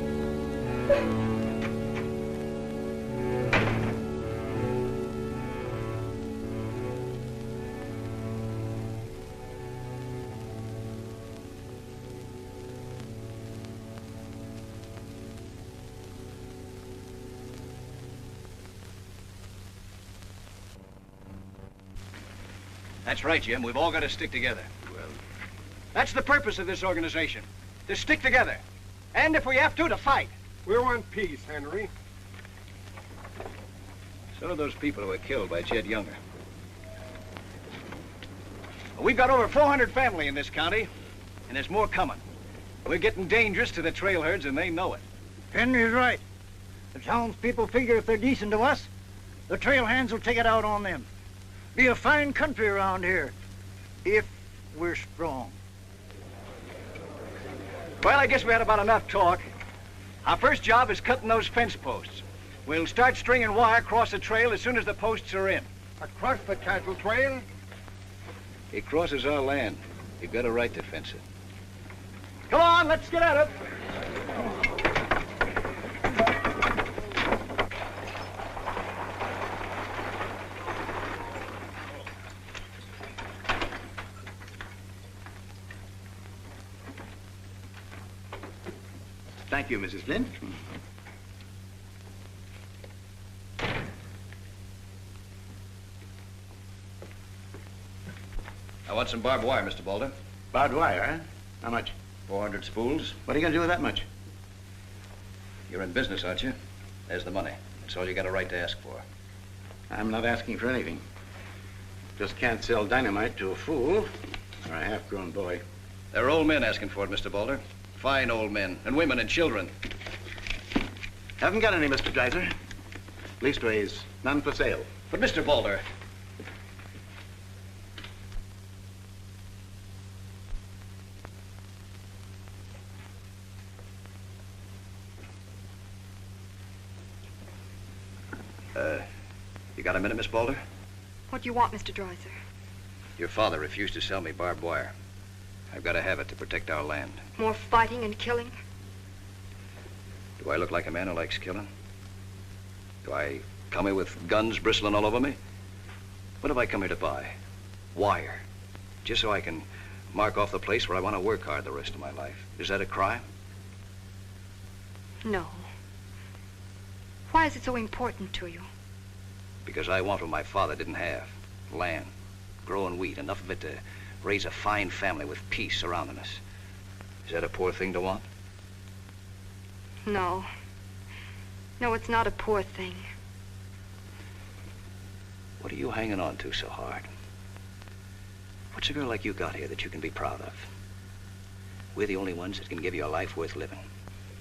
That's right, Jim. We've all got to stick together. Well, That's the purpose of this organization. To stick together. And if we have to fight. We want peace, Henry. So do those people who were killed by Chet Younger. We've got over 400 family in this county, and there's more coming. We're getting dangerous to the trail herds, and they know it. Henry's right. The townspeople figure if they're decent to us, the trail hands will take it out on them. Be a fine country around here, if we're strong. Well, I guess we had about enough talk. Our first job is cutting those fence posts. We'll start stringing wire across the trail as soon as the posts are in. Across the cattle trail? It crosses our land. You've got a right to fence it. Come on, let's get at it. Thank you, Mrs. Flint. I want some barbed wire, Mr. Boulder. Barbed wire, huh? How much? 400 spools. What are you going to do with that much? You're in business, aren't you? There's the money. That's all you got a right to ask for. I'm not asking for anything. Just can't sell dynamite to a fool or a half-grown boy. There are old men asking for it, Mr. Boulder. Fine old men, and women and children. Haven't got any, Mr. Dreiser. Leastways, none for sale. But, Mr. Boulder... You got a minute, Miss Boulder? What do you want, Mr. Dreiser? Your father refused to sell me barbed wire. I've got to have it to protect our land. More fighting and killing? Do I look like a man who likes killing? Do I come here with guns bristling all over me? What have I come here to buy? Wire. Just so I can mark off the place where I want to work hard the rest of my life. Is that a crime? No. Why is it so important to you? Because I want what my father didn't have. Land. Growing wheat. Enough of it to raise a fine family with peace surrounding us. Is that a poor thing to want? No. No, it's not a poor thing. What are you hanging on to so hard? What's a girl like you got here that you can be proud of? We're the only ones that can give you a life worth living.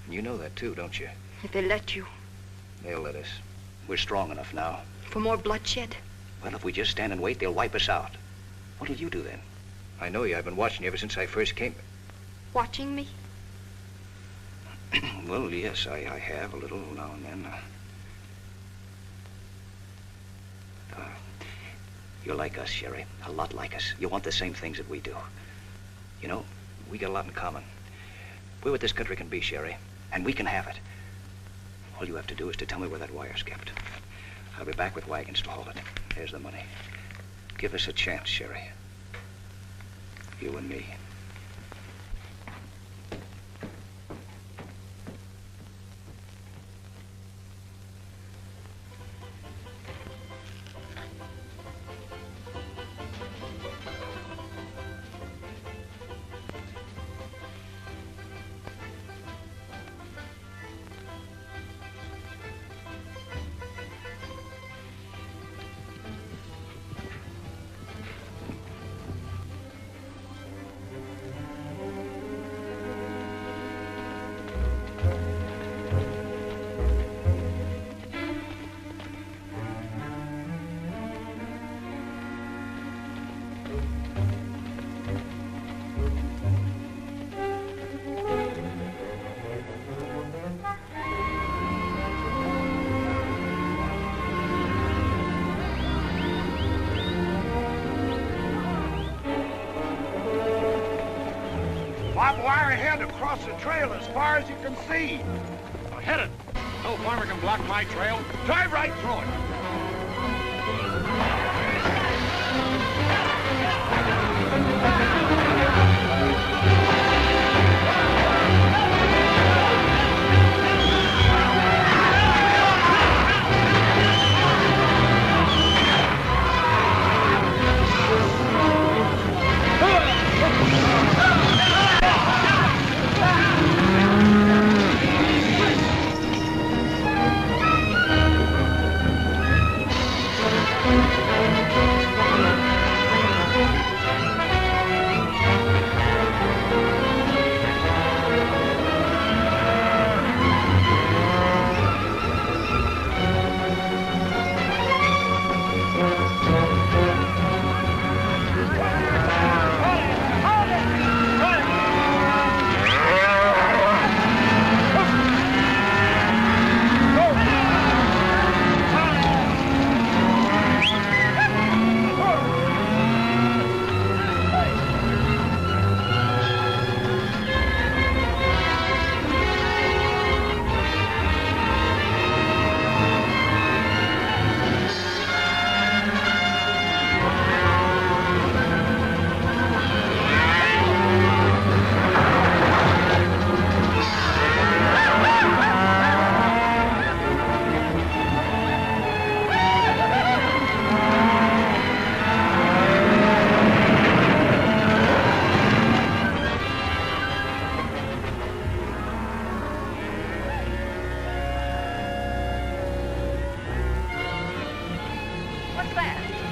And you know that too, don't you? If they let you. They'll let us. We're strong enough now. For more bloodshed? Well, if we just stand and wait, they'll wipe us out. What'll you do then? I know you. I've been watching you ever since I first came. Watching me? Well, yes, I have a little now and then. You're like us, Sherry. A lot like us. You want the same things that we do. You know, we got a lot in common. We're what this country can be, Sherry, and we can have it. All you have to do is to tell me where that wire's kept. I'll be back with wagons to haul it. There's the money. Give us a chance, Sherry. You and me. Barbed wire ahead across the trail as far as you can see. Now hit it. No farmer can block my trail. Drive right through it.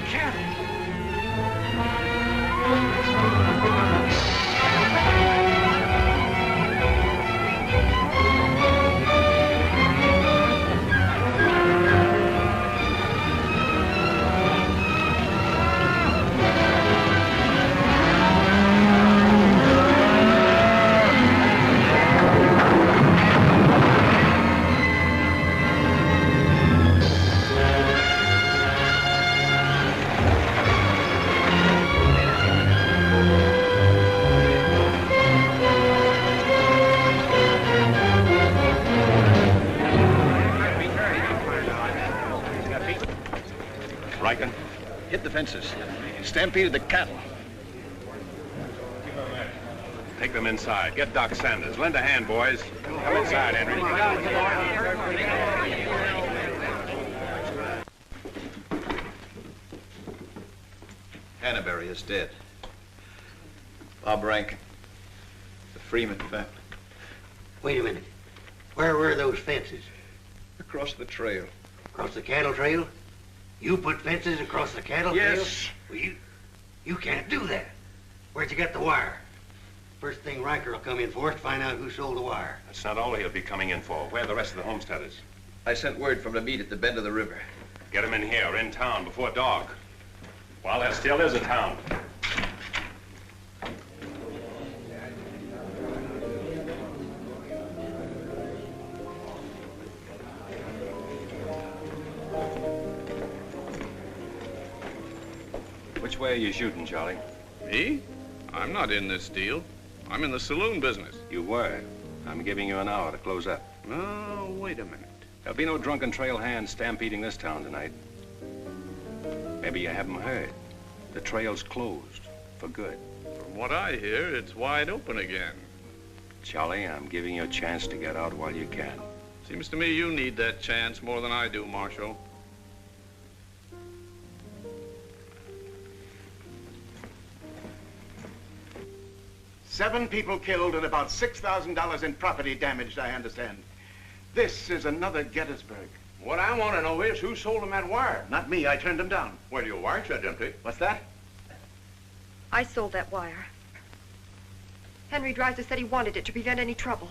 cattle. Riken? Hit the fences. Stampeded the cattle. Take them inside. Get Doc Sanders. Lend a hand, boys. Come inside, Henry. Hannaberry is dead. Bob Rankin. The Freeman family. Wait a minute. Where were those fences? Across the trail. Across the cattle trail? You put fences across the cattle trail? Yes. Well, you can't do that. Where'd you get the wire? First thing Riker will come in for is to find out who sold the wire. That's not all he'll be coming in for. Where are the rest of the homesteaders? I sent word from the meet at the bend of the river. Get them in here, in town, before dark. While there still is a town. Which way are you shooting, Charlie? Me? I'm not in this deal. I'm in the saloon business. You were. I'm giving you an hour to close up. Oh, wait a minute. There'll be no drunken trail hands stampeding this town tonight. Maybe you haven't heard. The trail's closed for good. From what I hear, it's wide open again. Charlie, I'm giving you a chance to get out while you can. Seems to me you need that chance more than I do, Marshal. Seven people killed and about $6,000 in property damaged, I understand. This is another Gettysburg. What I want to know is who sold him that wire? Not me, I turned him down. Well, your wire shed empty. What's that? I sold that wire. Henry Dreiser said he wanted it to prevent any trouble.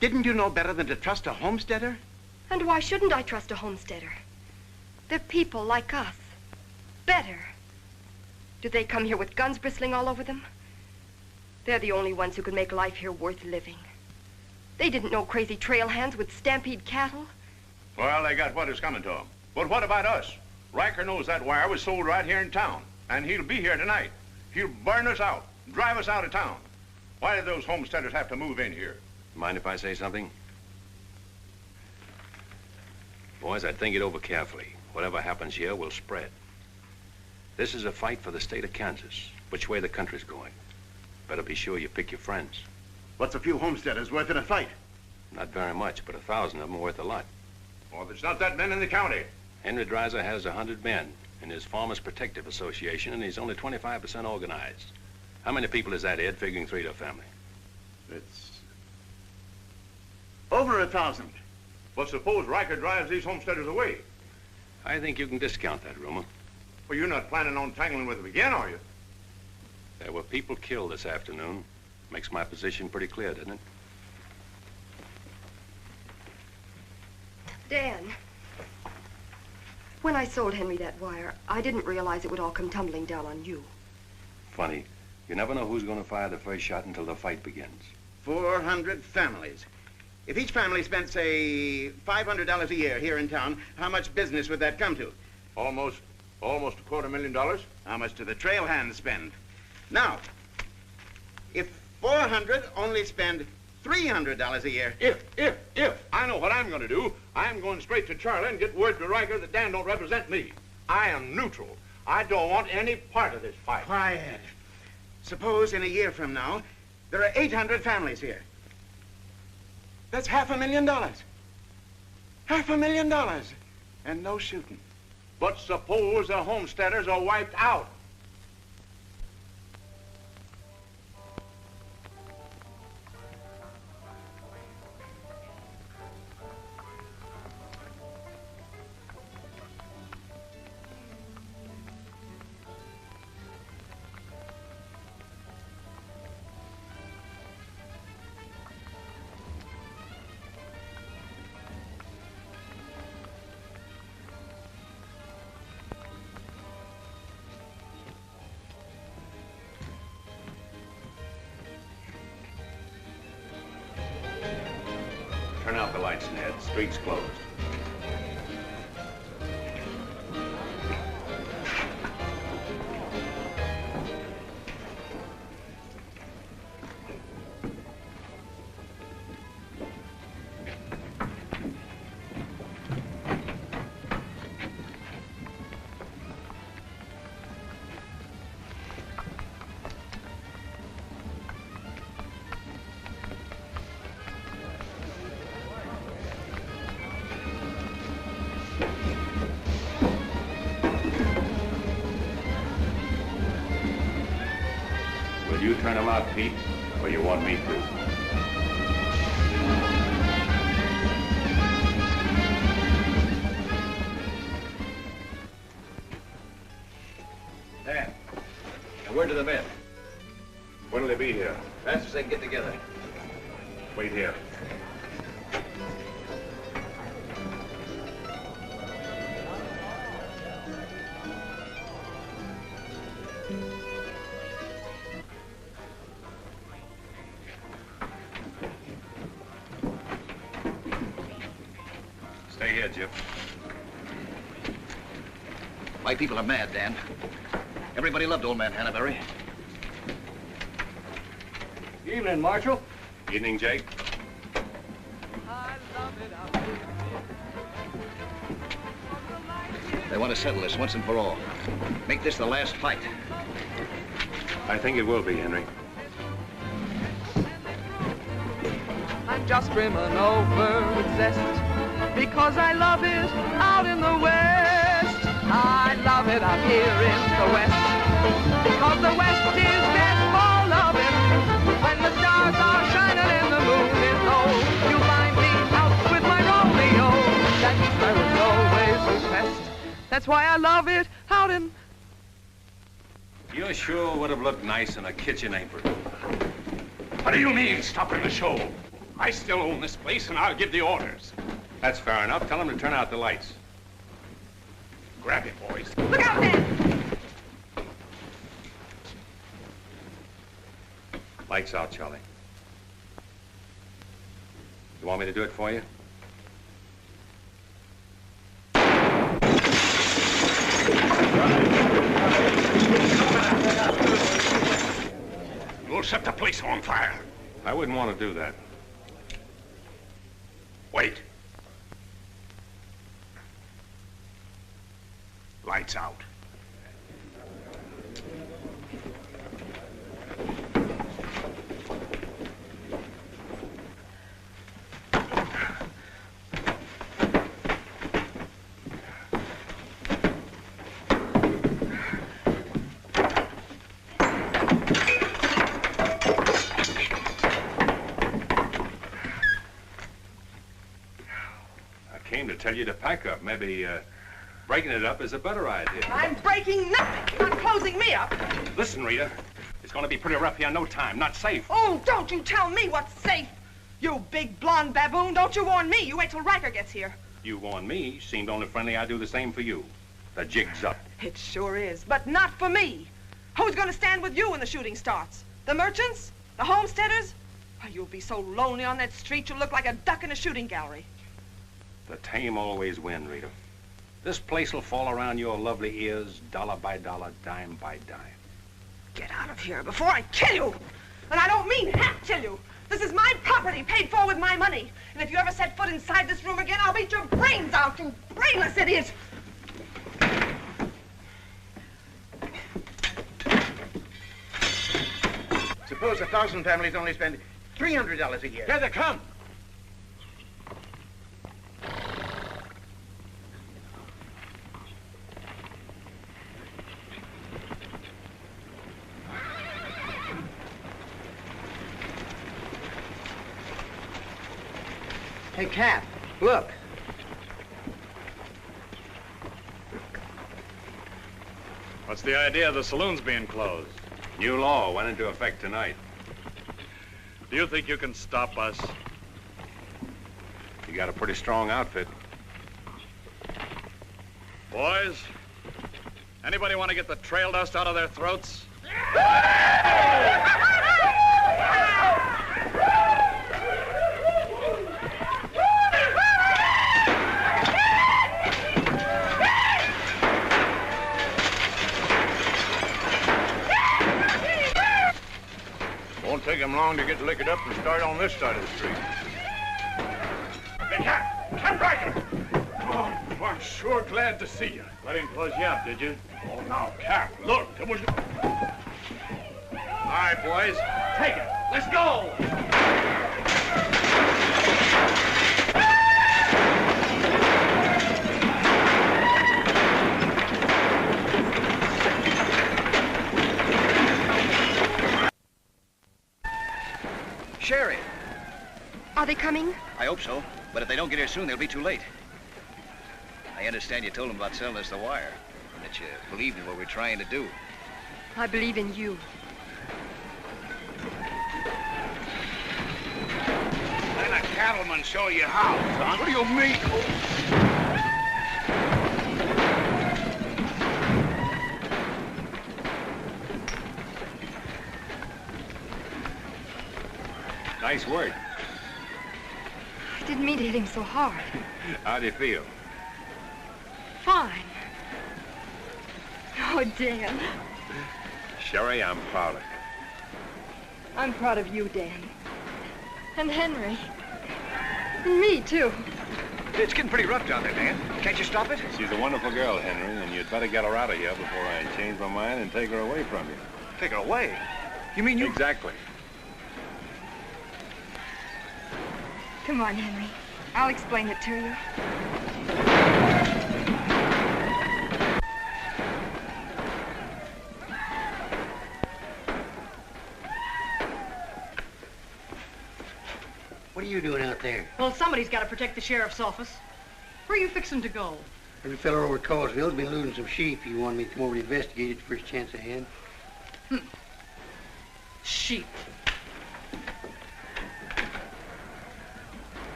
Didn't you know better than to trust a homesteader? And why shouldn't I trust a homesteader? They're people like us. Better. Do they come here with guns bristling all over them? They're the only ones who can make life here worth living. They didn't know crazy trail hands would stampede cattle. Well, they got what is coming to them. But what about us? Riker knows that wire was sold right here in town, and he'll be here tonight. He'll burn us out, drive us out of town. Why did those homesteaders have to move in here? Mind if I say something? Boys, I'd think it over carefully. Whatever happens here will spread. This is a fight for the state of Kansas, which way the country's going. Better be sure you pick your friends. What's a few homesteaders worth in a fight? Not very much, but 1,000 of them are worth a lot. Well, there's not that many in the county. Henry Dreiser has 100 men in his Farmers Protective Association, and he's only 25% organized. How many people is that, Ed, figuring 3 to a family? It's over 1,000. But suppose Riker drives these homesteaders away. I think you can discount that rumor. Well, you're not planning on tangling with them again, are you? There were people killed this afternoon. Makes my position pretty clear, doesn't it? Dan, when I sold Henry that wire, I didn't realize it would all come tumbling down on you. Funny. You never know who's going to fire the first shot until the fight begins. 400 families. If each family spent, say, $500 a year here in town, how much business would that come to? Almost $250,000. How much do the trail hands spend? Now, if 400 only spend $300 a year. If I know what I'm going to do, I'm going straight to Charlie and get word to Riker that Dan don't represent me. I am neutral. I don't want any part of this fight. Quiet. Suppose in a year from now, there are 800 families here. That's $500,000. $500,000. And no shooting. But suppose the homesteaders are wiped out. the lights, Ned. Street's closed. Will you turn them out, Pete, or you want me to? Dan, a word to the men. When'll they be here? Fast as they can get together. Wait here. Stay here, Jip. My people are mad, Dan. Everybody loved old man Hannaberry. Evening, Marshal. Evening, Jake. They want to settle this once and for all. Make this the last fight. I think it will be, Henry. I'm just brimming over with zest because I love it out in the West. I love it out here in the West because the West is best for loving. When the stars are shining and the moon is low, you'll find me out with my Romeo. That sparrow's always request. That's why I love it out in... You sure would have looked nice in a kitchen apron. What do you mean, stopping the show? I still own this place, and I'll give the orders. That's fair enough. Tell them to turn out the lights. Grab it, boys. Look out, man! Lights out, Charlie. You want me to do it for you? You'll set the place on fire. I wouldn't want to do that. Wait. Lights out. Tell you to pack up. Maybe breaking it up is a better idea. I'm breaking nothing. You're not closing me up. Listen, Rita, it's going to be pretty rough here in no time. Not safe. Oh, don't you tell me what's safe. You big blonde baboon, don't you warn me. You wait till Riker gets here. You warn me. Seemed only friendly. I do the same for you. The jig's up. It sure is, but not for me. Who's going to stand with you when the shooting starts? The merchants? The homesteaders? Oh, you'll be so lonely on that street you'll look like a duck in a shooting gallery. The tame always win, Rita. This place will fall around your lovely ears, dollar by dollar, dime by dime. Get out of here before I kill you! And I don't mean half kill you. This is my property, paid for with my money. And if you ever set foot inside this room again, I'll beat your brains out, you brainless idiot! Suppose 1,000 families only spend $300 a year. Here they come. Hey, Cap, look. What's the idea of the saloons being closed? New law went into effect tonight. Do you think you can stop us? You got a pretty strong outfit. Boys, anybody want to get the trail dust out of their throats? take him long to get liquored up and start on this side of the street. Hey, Cap Riker! Oh, I'm sure glad to see you. Let him close you up, did you? Oh, now, Cap, look, it was... All right, boys. Take it. Let's go! Sherry. Are they coming? I hope so, but if they don't get here soon, they'll be too late. I understand you told them about selling us the wire, and that you believed in what we're trying to do. I believe in you. Let a cattleman show you how, son. What do you mean? Nice work. I didn't mean to hit him so hard. How do you feel? Fine. Oh, Dan. Sherry, I'm proud of you. I'm proud of you, Dan. And Henry. And me, too. It's getting pretty rough down there, Dan. Can't you stop it? She's a wonderful girl, Henry, and you'd better get her out of here before I change my mind and take her away from you. Take her away? You mean you... Exactly. Come on, Henry. I'll explain it to you. What are you doing out there? Well, somebody's got to protect the sheriff's office. Where are you fixing to go? There's a fellow over at Causeville's been losing some sheep. He wanted me to come over to investigate it the first chance I had. Sheep.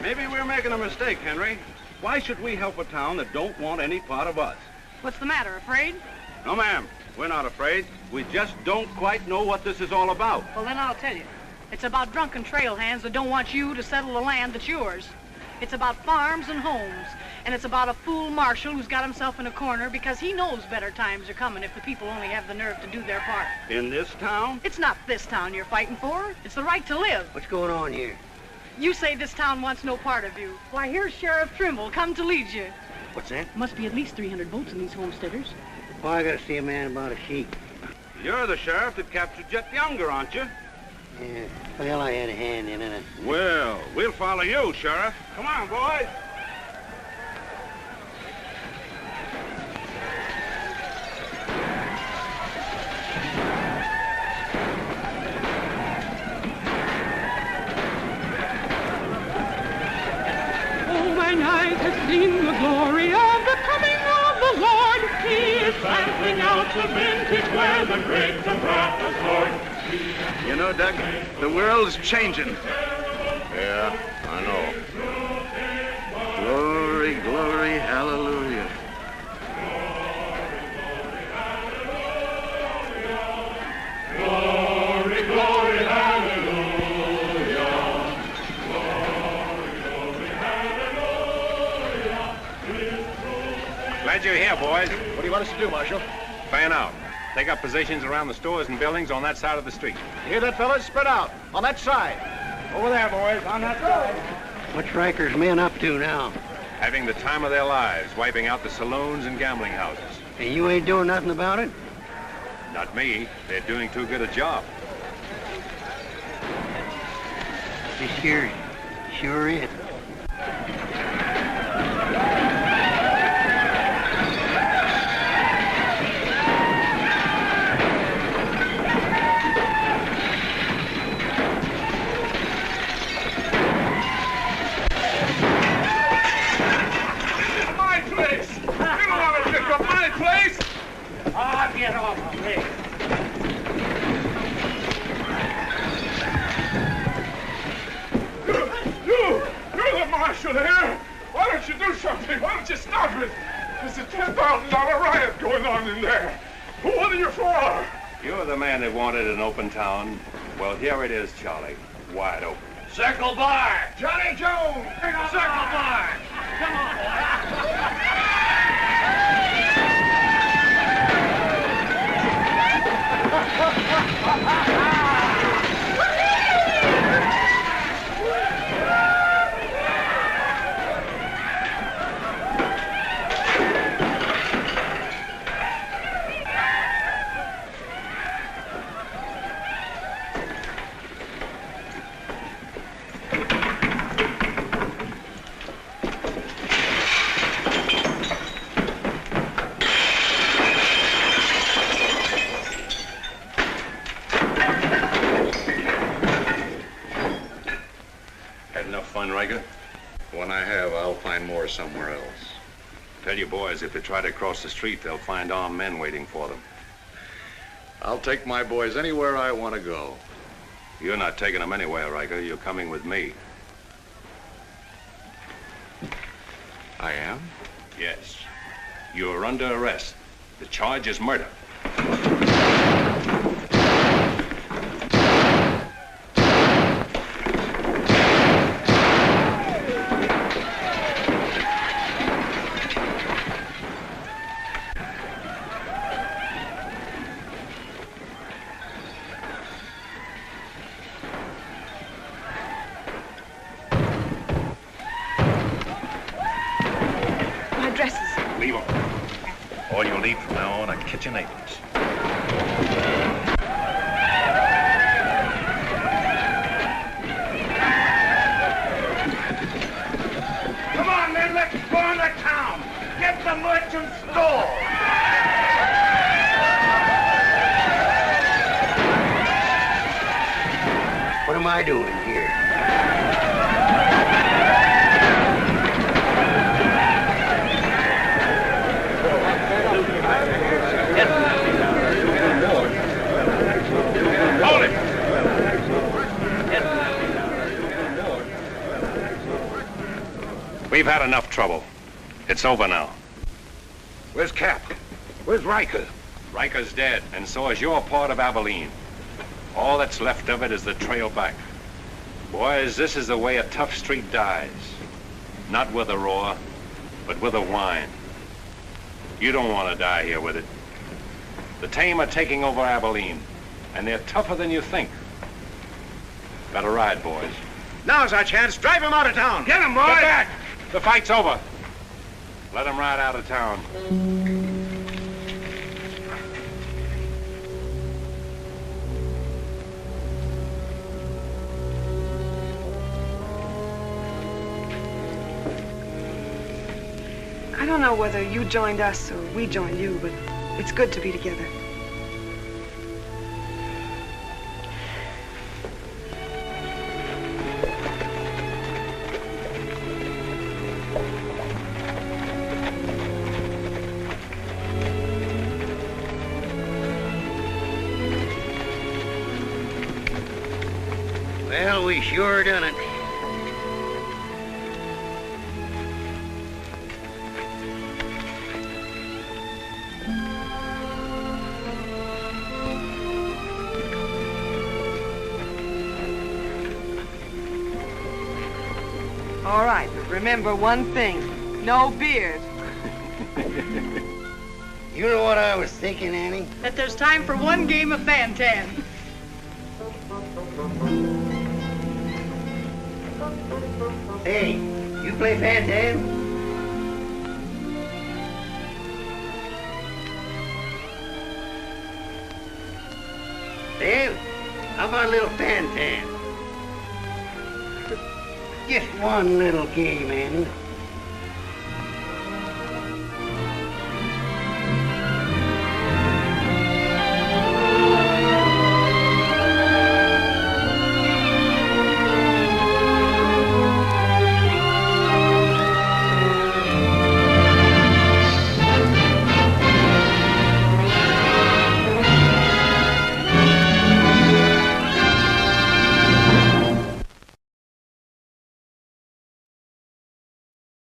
Maybe we're making a mistake, Henry. Why should we help a town that don't want any part of us? What's the matter, afraid? No, ma'am. We're not afraid. We just don't quite know what this is all about. Well, then I'll tell you. It's about drunken trail hands that don't want you to settle the land that's yours. It's about farms and homes. And it's about a fool marshal who's got himself in a corner because he knows better times are coming if the people only have the nerve to do their part. In this town? It's not this town you're fighting for. It's the right to live. What's going on here? You say this town wants no part of you. Why, here's Sheriff Trimble come to lead you. What's that? Must be at least 300 votes in these homesteaders. Well, I gotta see a man about a sheep. You're the sheriff that captured Jet Younger, aren't you? Yeah. Well, I had a hand in it. Well, we'll follow you, Sheriff. Come on, boys. Night has seen the glory of the coming of the Lord. He is sampling out the vintage where the grapes of wrath are stored. You know, Doug, the world's changing. Yeah, I know. Glory, glory, hallelujah. Glory, glory, hallelujah. Glad you're here, boys. What do you want us to do, Marshal? Fan out. Take up positions around the stores and buildings on that side of the street. You hear that, fellas? Spread out. On that side. Over there, boys. On that side. What's Riker's men up to now? Having the time of their lives, wiping out the saloons and gambling houses. And you ain't doing nothing about it? Not me. They're doing too good a job. This sure is. Get off of me. You're the marshal here. Why don't you do something? Why don't you stop it? There's a $10,000 riot going on in there. What are you for? You're the man that wanted an open town. Well, here it is, Charlie. Wide open. Circle bar. Johnny Jones. Circle bar. Come on, boy. Had enough fun, Riker? When I have, I'll find more somewhere else. Tell your boys if they try to cross the street, they'll find armed men waiting for them. I'll take my boys anywhere I want to go. You're not taking them anywhere, Riker. You're coming with me. I am? Yes. You're under arrest. The charge is murder. Kitchen aprons. Come on, men, let's go on to town. Get the merchant's store. What am I doing here? Hold it! We've had enough trouble. It's over now. Where's Cap? Where's Riker? Riker's dead, and so is your part of Abilene. All that's left of it is the trail back. Boys, this is the way a tough street dies. Not with a roar, but with a whine. You don't want to die here with it. The tame are taking over Abilene, and they're tougher than you think. Better ride, boys. Now's our chance. Drive him out of town. Get him, boys! Get back! The fight's over. Let him ride out of town. I don't know whether you joined us or we joined you, but it's good to be together. Well, we sure done it. All right, but remember one thing. No beard. You know what I was thinking, Annie? That there's time for one game of Fan-Tan. Hey, you play Fan-Tan? Dan, how about a little Fan-Tan? Just one little game, Annie.